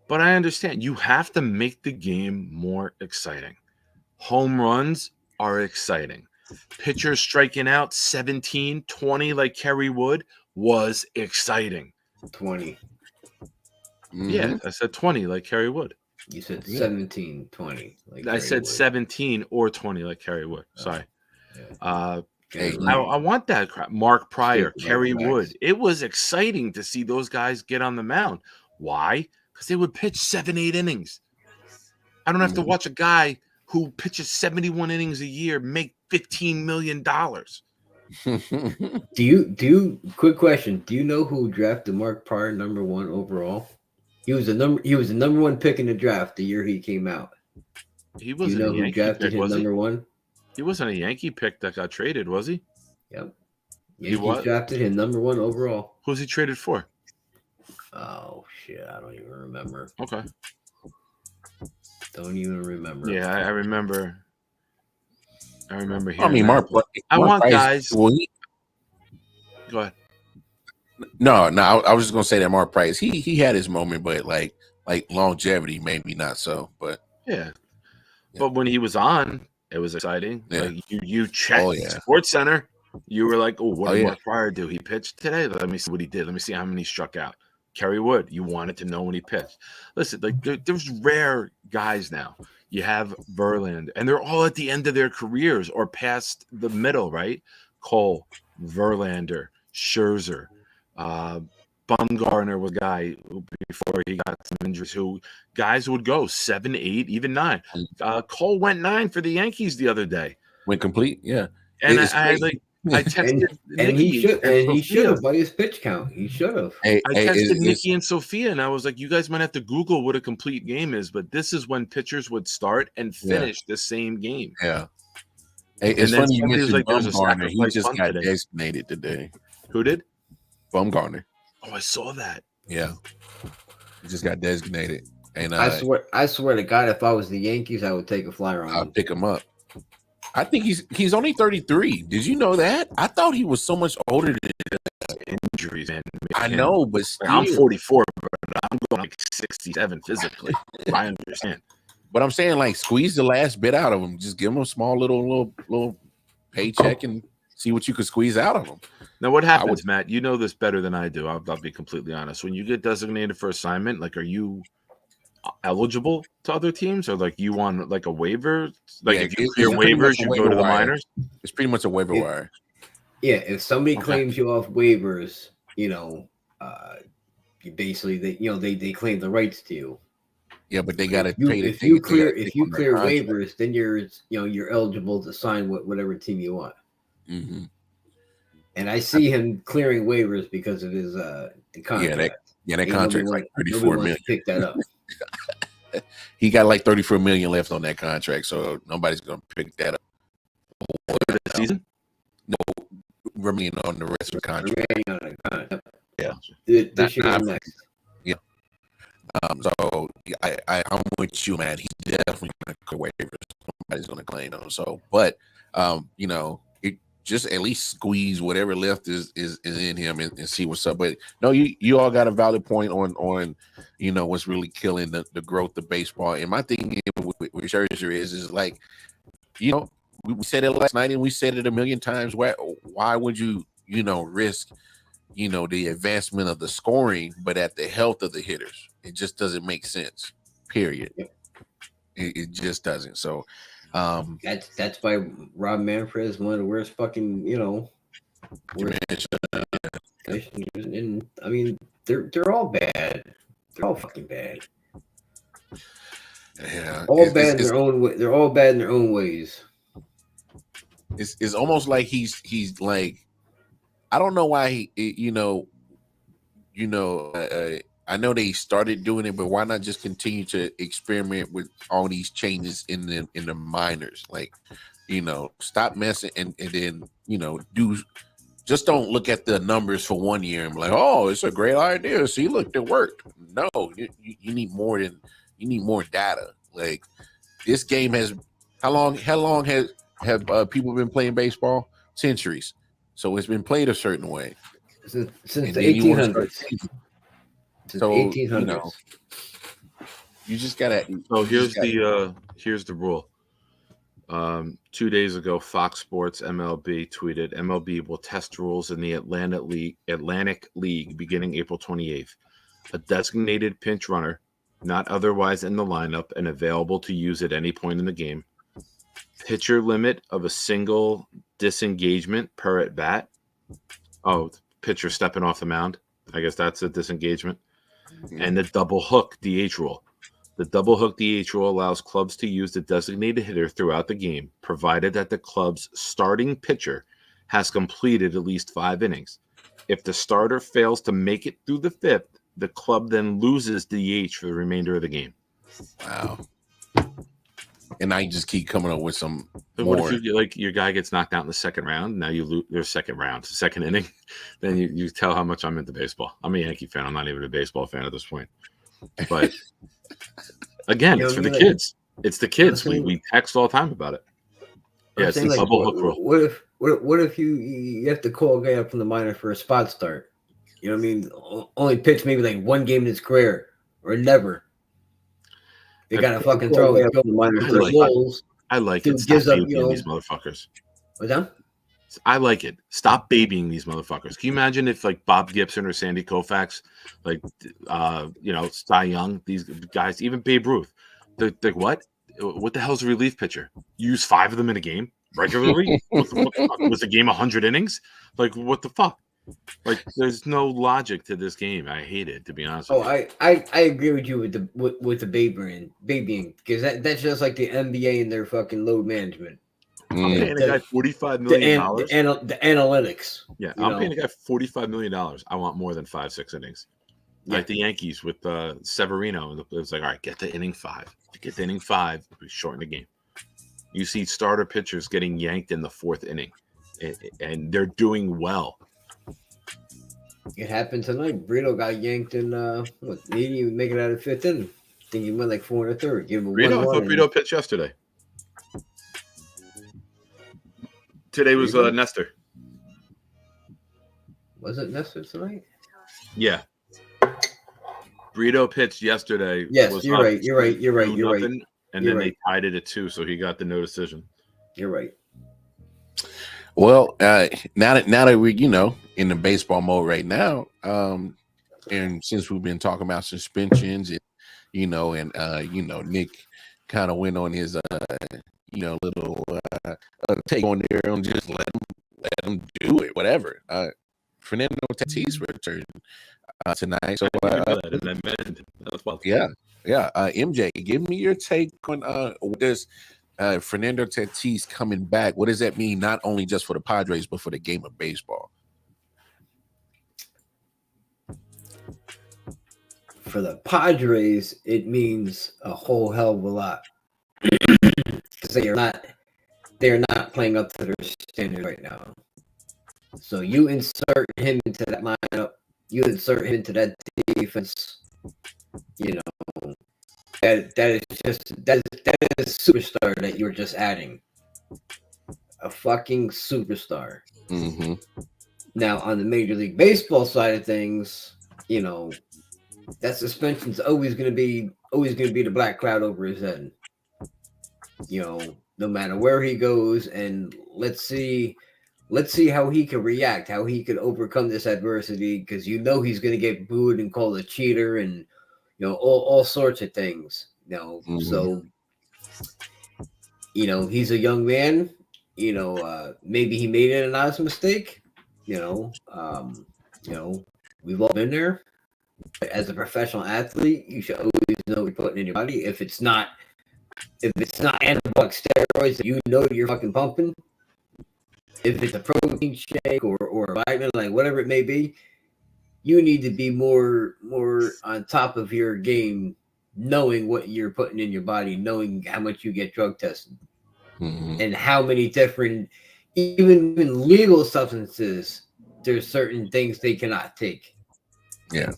but I understand you have to make the game more exciting. Home runs are exciting. Pitchers striking out 17, 20 like Kerry Wood was exciting. 20. Yeah, I said 20 like Kerry Wood. You said 17, 20. Like I said Wood. 17 or 20, like Kerry Wood. Sorry. Hey, I want that crap. Mark Pryor, Kerry Max. Wood. It was exciting to see those guys get on the mound. Why? Because they would pitch 7-8 innings. I don't have to watch a guy who pitches 71 innings a year make $15 million. Do you quick question? Do you know who drafted Mark Pryor #1 overall? He was the number one pick in the draft the year he came out. He wasn't Do you know a who Yankee drafted pick, him was he? #1? He wasn't a Yankee pick that got traded, was he? Yep. He Yankees was? drafted him #1 overall. Who's he traded for? Oh shit, I don't even remember. Okay. Don't even remember. Yeah, I remember. I remember hearing. I mean, Mark want Price, guys. Well, Go ahead. No, I was just gonna say that Mark Price, he had his moment, but like longevity, maybe not so. But yeah. But when he was on, it was exciting. Yeah. Like you checked Sports Center. You were like, "Oh, what did yeah. Mark Pryor do? He pitched today. Let me see what he did. Let me see how many he struck out." Kerry Wood, you wanted to know when he pitched. Listen, like there's rare guys now. You have Verlander, and they're all at the end of their careers or past the middle, right? Cole, Verlander, Scherzer, Bumgarner was a guy who, before he got some injuries, who guys would go 7, 8, even 9. Cole went 9 for the Yankees the other day. Went complete, yeah. And I texted Nikki and he should have by his pitch count. He should have. I texted Nikki and Sophia, and I was like, "You guys might have to Google what a complete game is, but this is when pitchers would start and finish the same game." Yeah. Hey, it's funny you mentioned like, Bumgarner. He just got designated today. Who did? Bumgarner. Oh, I saw that. Yeah. He just got designated. And I swear to God, if I was the Yankees, I would take a flyer on him. I'll pick him up. I think he's only 33. Did you know that? I thought he was so much older than injuries. Man. I know, but still. I'm 44, but I'm going like 67 physically. I understand. But I'm saying, like, squeeze the last bit out of him. Just give him a small little paycheck and see what you could squeeze out of him. Now, what happens, Matt? You know this better than I do. I'll be completely honest. When you get designated for assignment, like, are you eligible to other teams, or like you want like a waiver? Like if you clear waivers, you go to the minors. It's pretty much a waiver wire. Yeah, if somebody claims you off waivers, you basically they claim the rights to you. Yeah, but they got to pay. If you clear waivers, then you're eligible to sign whatever team you want. Mm-hmm. And I see him clearing waivers because of his the contract. That contract's like $34 million. Pick that up. He got like $34 million left on that contract, so nobody's gonna pick that up. The season? No, remaining on the rest of the contract. Yeah. This year next. Yeah. So I'm with you, man. He's definitely gonna clear waivers. Nobody's gonna claim them. So, but it just at least squeeze whatever left is in him and see what's up. But no, you all got a valid point on what's really killing the growth of baseball. And my thing with Scherzer is like, we said it last night and we said it a million times. Why would you risk the advancement of the scoring, but at the health of the hitters? It just doesn't make sense. Period. It just doesn't. So. That's why Rob Manfred is one of the worst fucking and I mean they're all bad. They're all fucking bad. Yeah, all bad in their own way. They're all bad in their own ways. It's almost like he's like, I don't know why I know they started doing it, but why not just continue to experiment with all these changes in the minors? Like, stop messing and then just don't look at the numbers for 1 year and be like, oh, it's a great idea. See, look, it worked. No, you need more data. Like, this game has how long have people been playing baseball? Centuries. So it's been played a certain way since the 1800s. So 1800s. You just gotta. So here's the rule. 2 days ago, Fox Sports MLB tweeted, MLB will test rules in the Atlantic League beginning April 28th. A designated pinch runner not otherwise in the lineup and available to use at any point in the game. Pitcher limit of a single disengagement per at bat. Oh, pitcher stepping off the mound. I guess that's a disengagement. And the double hook DH rule. The double hook DH rule allows clubs to use the designated hitter throughout the game, provided that the club's starting pitcher has completed at least 5 innings. If the starter fails to make it through the 5th, the club then loses DH for the remainder of the game. Wow. And now you just keep coming up with some What more. if you, like, your guy gets knocked out in the second round? Now you lose your second inning. Then you tell how much I'm into baseball. I'm a Yankee fan. I'm not even a baseball fan at this point. But again, it's for the kids. It's the kids. We text all the time about it. Yeah, it's the double hook rule. What if you have to call a guy up from the minor for a spot start? You know what I mean? Only pitch maybe like 1 game in his career or never. They got to fucking throw it. I like it. Stop babying these motherfuckers. What's that? I like it. Stop babying these motherfuckers. Can you imagine if like Bob Gibson or Sandy Koufax, like Cy Young, these guys, even Babe Ruth, they're what? What the hell's a relief pitcher? You use 5 of them in a game regularly? what the fuck? Was the game 100 innings? Like what the fuck? Like there's no logic to this game. I hate it, to be honest. Oh, I agree with you with the babying because that's just like the NBA and their fucking load management. I'm paying a guy $45 million. The analytics. Yeah, I'm paying a guy $45 million. I want more than 5-6 innings. Yeah. Like the Yankees with Severino. It was like, all right, get to inning 5. Get to inning 5, we shorten the game. You see starter pitchers getting yanked in the 4th inning, and they're doing well. It happened tonight. Brito got yanked in he didn't even make it out of the 5th inning. I think he went like 4 1/3. Give him I thought Brito pitched yesterday. Today was Nestor. Was it Nestor tonight? Yeah. Brito pitched yesterday. Yes, you're right. And then they tied it at 2, so he got the no decision. You're right. Well, now that we're in the baseball mode right now, and since we've been talking about suspensions, and Nick kind of went on his little take on there and just let him do it, whatever. Fernando Tatis returned tonight, so MJ, give me your take on what does Fernando Tatis coming back, what does that mean, not only just for the Padres but for the game of baseball? For the Padres, it means a whole hell of a lot because they're not playing up to their standards right now. So you insert him into that lineup, you insert him into that defense, that is a superstar that you're just adding. A fucking superstar. Mm-hmm. Now on the Major League Baseball side of things, that suspension's always gonna be the black cloud over his head. No matter where he goes, and let's see how he can react, how he can overcome this adversity, because he's gonna get booed and called a cheater and all sorts of things. Mm-hmm. So he's a young man. Maybe he made an honest mistake. We've all been there. As a professional athlete, you should always know what you're putting in your body. If it's not anabolic steroids that you're fucking pumping, if it's a protein shake or a vitamin, like whatever it may be, you need to be more on top of your game, knowing what you're putting in your body, knowing how much you get drug tested, and how many different, even legal substances, there's certain things they cannot take. Yeah.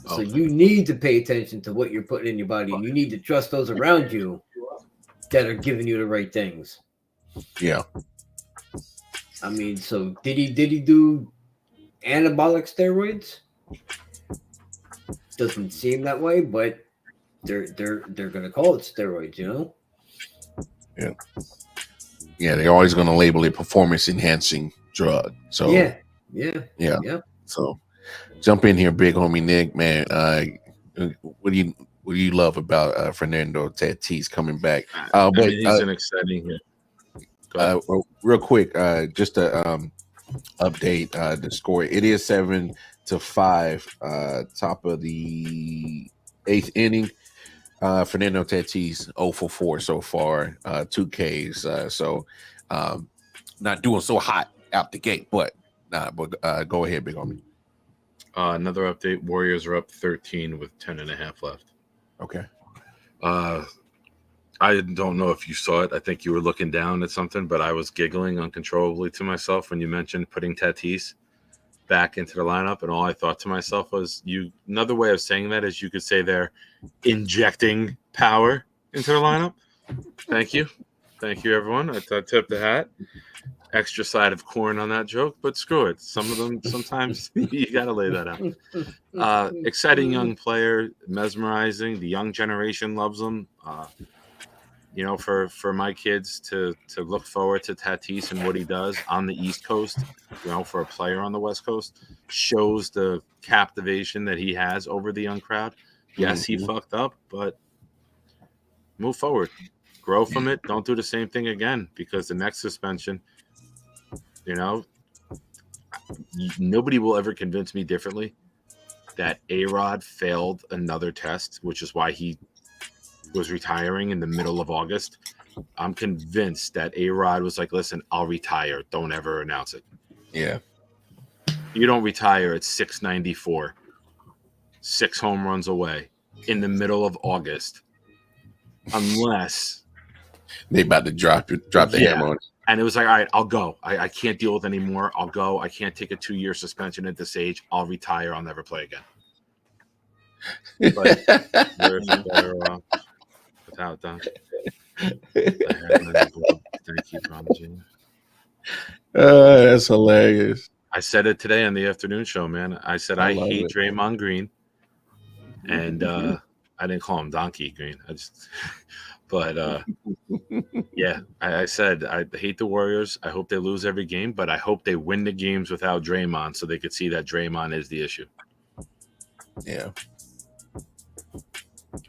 So you need to pay attention to what you're putting in your body, and you need to trust those around you that are giving you the right things. Yeah. I mean, so did he do anabolic steroids? Doesn't seem that way, but they're gonna call it steroids, Yeah. Yeah, they're always gonna label it performance enhancing drug. So yeah. So jump in here, big homie Nick, man. What do you what you love about Fernando Tatis coming back. I mean, he's an exciting. Real quick, just to update the score. It is 7-5. Top of the 8th inning. Fernando Tatis 0 for 4 so far, 2 Ks. So not doing so hot out the gate, but go ahead, big homie. Another update: Warriors are up 13 with 10.5 left. Okay. I don't know if you saw it. I think you were looking down at something, but I was giggling uncontrollably to myself when you mentioned putting Tatis back into the lineup, and all I thought to myself was, another way of saying that is you could say they're injecting power into the lineup. Thank you, everyone. I tipped the hat. Extra side of corn on that joke, but screw it. Some of them, sometimes you got to lay that out. Exciting young player, mesmerizing. The young generation loves him. For my kids to look forward to Tatis and what he does on the East Coast, for a player on the West Coast, shows the captivation that he has over the young crowd. Yes, he fucked up, but move forward. Grow from it. Don't do the same thing again, because the next suspension, nobody will ever convince me differently that A-Rod failed another test, which is why he was retiring in the middle of August. I'm convinced that A-Rod was like, listen, I'll retire. Don't ever announce it. Yeah. You don't retire at 694, 6 home runs away in the middle of August, unless they about to drop the hammer on it. And it was like, all right, I'll go. I can't deal with it anymore. I'll go. I can't take a 2-year suspension at this age. I'll retire. I'll never play again. But they're without that. Thank you, Ron. That's hilarious. I said it today on the afternoon show, man. I said I hate Draymond Green, and I didn't call him Donkey Green. Yeah, I said I hate the Warriors. I hope they lose every game, but I hope they win the games without Draymond, so they could see that Draymond is the issue. Yeah.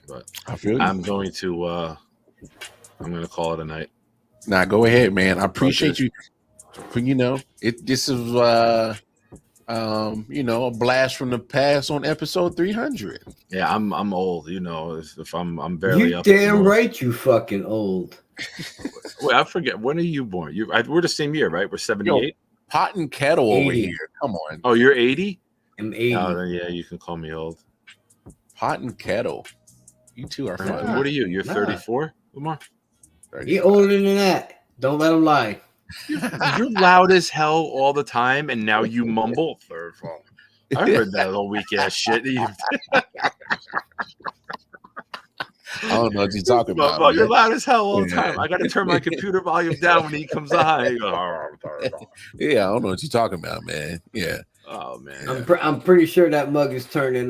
But I feel you. I'm going to call it a night. Nah, go ahead, man. I appreciate you. This is a blast from the past on episode 300. Yeah, I'm old. If I'm barely you up. Damn right, you fucking old. Wait, I forget. When are you born? We're the same year, right? We're 78. Pot and kettle 80. Over here. Come on. Oh, you're 80? I'm 80. Oh, then yeah, you can call me old. Pot and kettle. You two are fun. What are you? You're 34, Lamar? You're older than that. Don't let him lie. You're loud as hell all the time, and now you mumble. I heard that little weak ass shit. I don't know what you're talking about. You're loud as hell all the time. I got to turn my computer volume down when he comes on. He goes, yeah, I don't know what you're talking about, man. Yeah. Oh man. I'm pretty sure that mug is turning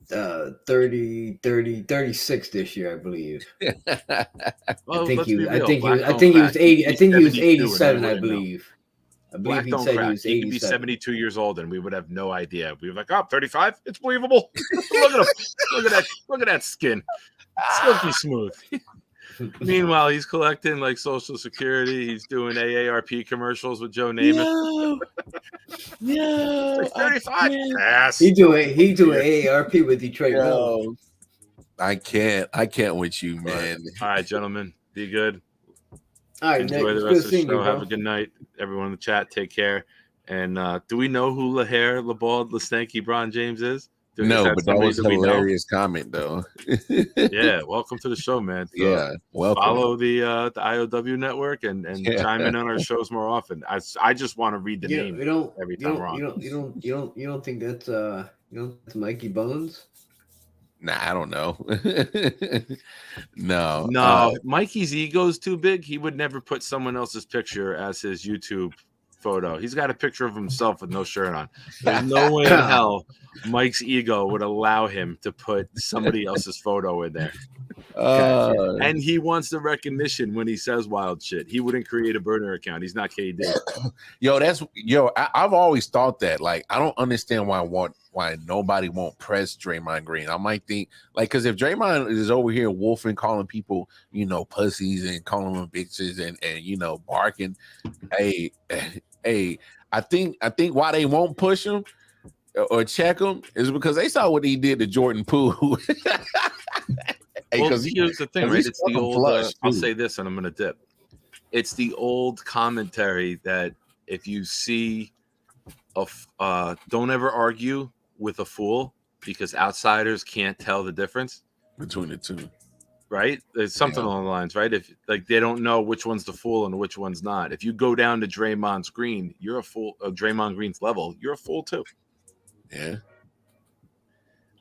36 this year, I believe. Well, I think he was 80. I think he was 87, I believe. I believe he said he was 87. He could be 72 years old, and we would have no idea. We were like, "Oh, 35? It's believable." Look at him. Look at that skin, silky smooth. Meanwhile, he's collecting like Social Security. He's doing AARP commercials with Joe Namath. Yeah, like 35. Yes. He doing AARP with Detroit Mills. I can't with you, man. All right, gentlemen, be good. All right, enjoy the rest of the show. Have a good night, everyone in the chat. Take care. And do we know who LaHair, LeBald, LeStanky, Bron James is? No, but that was a hilarious comment, though. Yeah, welcome to the show, man. So yeah, welcome. Follow the I.O.W network and chime in on our shows more often. I just want to read the name every time we're on. You don't think that's Mikey Bones? Nah, I don't know. No. Mikey's ego's too big. He would never put someone else's picture as his YouTube photo. He's got a picture of himself with no shirt on. There's no way in hell Mike's ego would allow him to put somebody else's photo in there. Gotcha. And he wants the recognition when he says wild shit. He wouldn't create a burner account. He's not KD. I've always thought that. Like, I don't understand why nobody won't press Draymond Green. I might think because if Draymond is over here wolfing, calling people, pussies and calling them bitches and barking, hey, I think why they won't push him or check him is because they saw what he did to Jordan Poole. Well, here's the thing, right? It's the old. I'll say this, and I'm going to dip. It's the old commentary that if you see don't ever argue with a fool because outsiders can't tell the difference between the two. Right? There's something along the lines, right? If they don't know which one's the fool and which one's not. If you go down to Draymond Green, you're a fool. Draymond Green's level, you're a fool too. Yeah,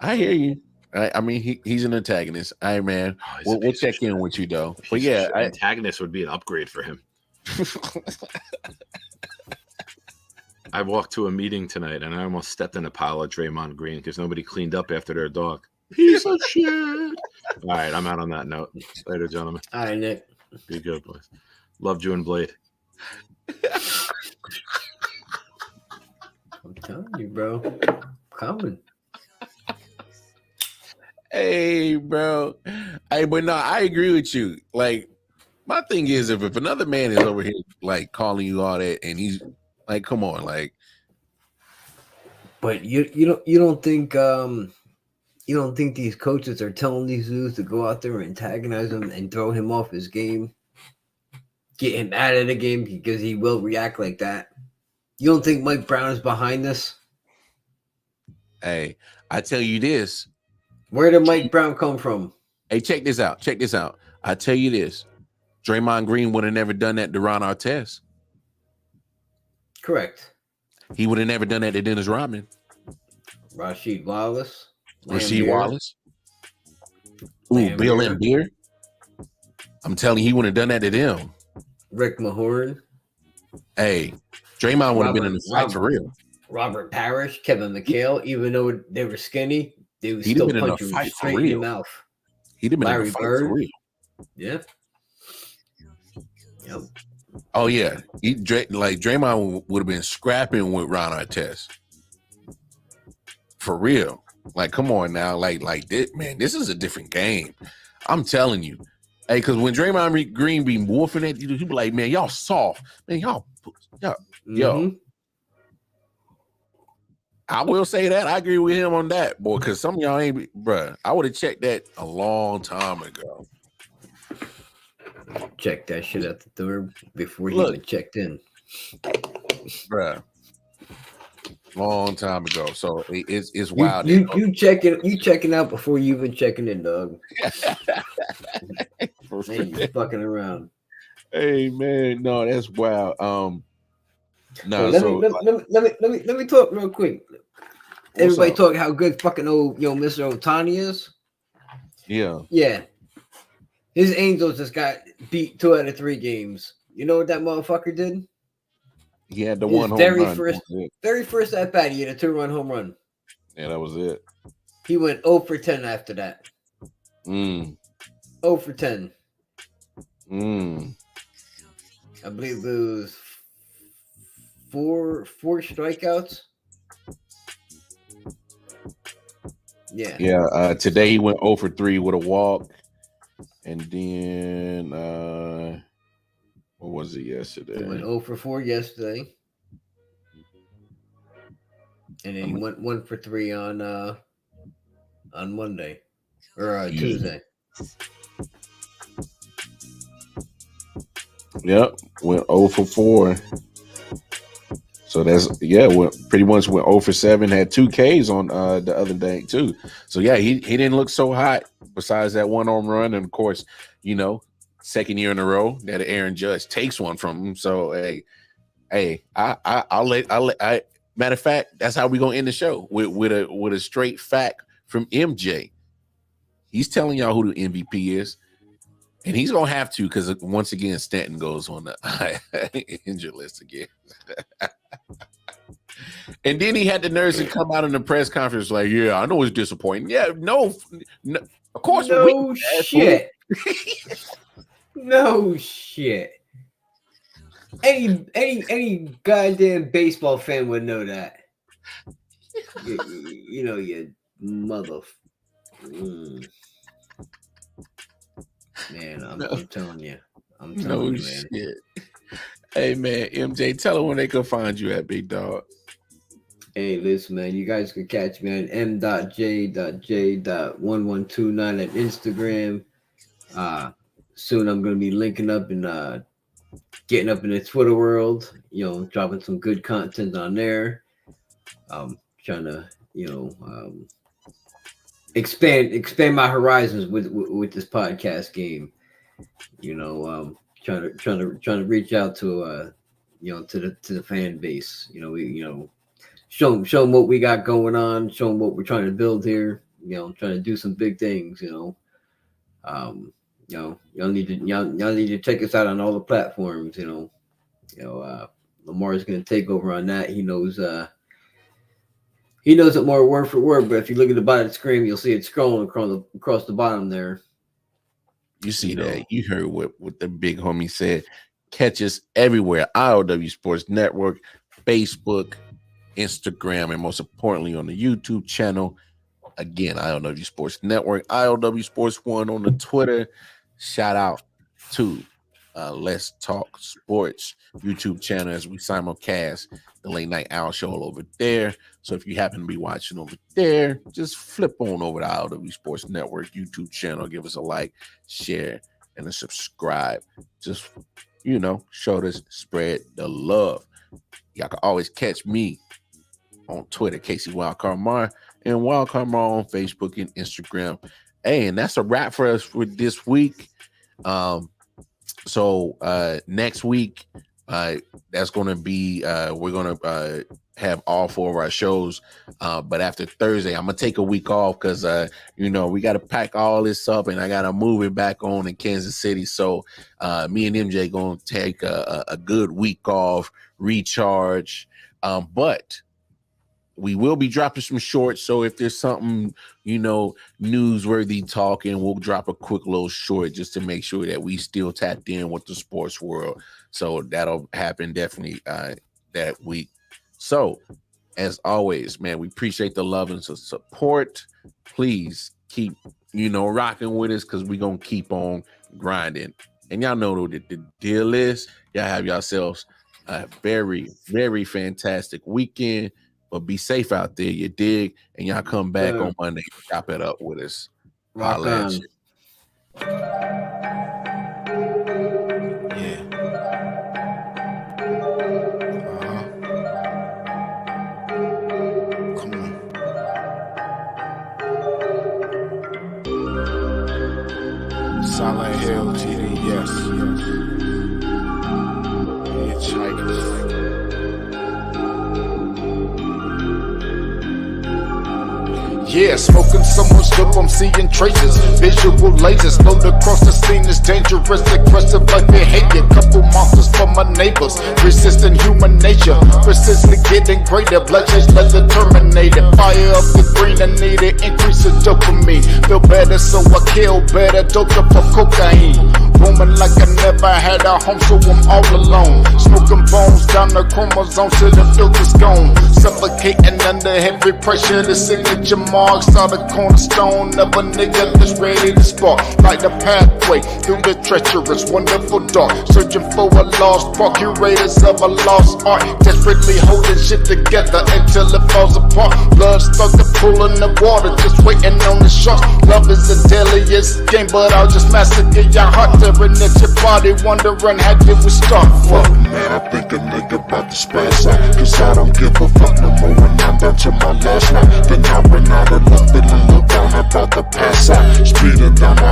I hear you. I mean, he's an antagonist. All right, man. We'll check in with you though. But yeah, antagonist would be an upgrade for him. I walked to a meeting tonight and I almost stepped in a pile of Draymond Green because nobody cleaned up after their dog. Piece of shit. All right, I'm out on that note. Later, gentlemen. All right, Nick. Be good, boys. Loved you and Blade. I'm telling you, bro. Coming. Hey, bro. Hey, but no, I agree with you. Like, my thing is, if another man is over here like calling you all that, and he's like, "Come on," like. But you don't think these coaches are telling these dudes to go out there and antagonize him and throw him off his game, get him out of the game because he will react like that? You don't think Mike Brown is behind this? Hey, I tell you this. Where did Mike Brown come from? Hey, check this out. I tell you this. Draymond Green would have never done that to Ron Artest. Correct. He would have never done that to Dennis Rodman. Rasheed Wallace. Ooh, Bill Laimbeer. I'm telling you, he wouldn't have done that to them. Rick Mahorn. Hey, Draymond would have been in the fight for real. Robert Parrish, Kevin McHale, even though they were skinny, they would still punch him straight in the mouth. He'd have been in the fight for real. Yeah. Yep. Oh yeah, Draymond would have been scrapping with Ron Artest for real. Like, come on now, like this, man. This is a different game. I'm telling you, hey, because when Draymond Green be wolfing at you, he be like, man, y'all soft, man, y'all. Yo. I will say that I agree with him on that, boy. Because some of y'all ain't, bruh. I would have checked that a long time ago. Check that shit at the door before you even checked in, bruh. Long time ago. So it's wild. You checking out before you even checking in, dog. Man, you fucking around. Hey man, no, that's wild. No, let me talk real quick. Everybody talk how good fucking old Mr. Ohtani is. Yeah. Yeah. His Angels just got beat 2 out of 3 games. You know what that motherfucker did? He had the one home run. Very first at bat, he had a 2-run home run. Yeah, that was it. He went 0 for 10 after that. 0 for 10. I believe it was four strikeouts. Yeah. Yeah. Today he went 0 for 3 with a walk. And then what was it yesterday? He went 0 for 4 yesterday. And then he went 1 for 3 on Monday or Tuesday. Yep, went 0 for 4. So that's pretty much went 0 for 7. Had 2 Ks on the other day too. So yeah, he didn't look so hot. Besides that one home run, and of course, second year in a row that Aaron Judge takes one from him. So I'll let. Matter of fact, that's how we're gonna end the show with a straight fact from MJ. He's telling y'all who the MVP is. And he's gonna have to, because once again, Stanton goes on the injured list again. And then he had the nerves to come out in the press conference like, "Yeah, I know it's disappointing." Yeah, no, Of course, no shit. No shit. Any goddamn baseball fan would know that. You know, you mother. Man, I'm telling you. I'm telling you, man. Shit. Hey, man, MJ, tell them where they can find you at, big dog. Hey, listen, man, you guys can catch me on m.j.j.1129 at Instagram. Soon I'm going to be linking up and getting up in the Twitter world, you know, dropping some good content on there. Trying to, you know, expand my horizons with this podcast game. You know, trying to reach out to you know, to the fan base. You know, show them what we got going on, show them what we're trying to build here. You know, trying to do some big things. You know, y'all need to check us out on all the platforms. You know, Lamar is going to take over on that. He knows it more word for word. But if you look at the bottom of the screen, you'll see it scrolling across the bottom there. You see that? You heard what the big homie said. Catch us everywhere. I.O.W. Sports Network, Facebook, Instagram, and most importantly on the YouTube channel. Again, I.O.W. Sports Network, I.O.W. Sports 1 on the Twitter. Shout out to Let's Talk Sports YouTube channel as we simulcast the Late Night Owl Show over there. So if you happen to be watching over there, just flip on over to I.O.W. Sports Network YouTube channel. Give us a like, share, and a subscribe. Just, you know, show us, spread the love. Y'all can always catch me on Twitter, Casey Wildcard Mar, and Wildcard Mar on Facebook and Instagram. Hey, and that's a wrap for us for this week. So next week, that's going to be we're going to have all 4 of our shows. But after Thursday, I'm going to take a week off because, you know, we got to pack all this up and I got to move it back on in Kansas City. So me and MJ going to take a good week off, recharge. But we will be dropping some shorts. So if there's something, you know, newsworthy talking, we'll drop a quick little short just to make sure that we still tapped in with the sports world. So that'll happen definitely that week. So as always, man, we appreciate the love and support. Please keep, you know, rocking with us because we're going to keep on grinding. And y'all know what the deal is. Y'all have yourselves a very, very fantastic weekend. But be safe out there, you dig? And y'all come back on Monday and chop it up with us. Rock on. Yeah. Come on. Silent Hill TV, yes. Hitchhikers. Yeah, smoking so much dope, I'm seeing traces. Visual lasers load across the scene is dangerous, aggressive like behavior. Couple monsters for my neighbors, resisting human nature. Persistently getting greater, bloodshed like the Terminator. Fire up the green, I need it, increase the dopamine. Feel better, so I kill better, doped up for cocaine. Roaming like I never had a home, so I'm all alone. Smoking bones down the chromosomes till the filter's gone. Suffocating under heavy pressure, the signature marks are the cornerstone of a nigga that's ready to spark. Like the pathway through the treacherous, wonderful dark. Searching for a lost spark, curators of a lost art. Desperately holding shit together until it falls apart. Blood stuck to pulling the water, just waiting on the sharks. Love is the deadliest game, but I'll just massacre your heart. Tearing at your body, wondering how did we start. Fuck man, I think a nigga about to spaz out. Cause I don't give a fuck no more when I'm down to my last night. Then I went out of love, feeling look down, about to pass out. Speeding down the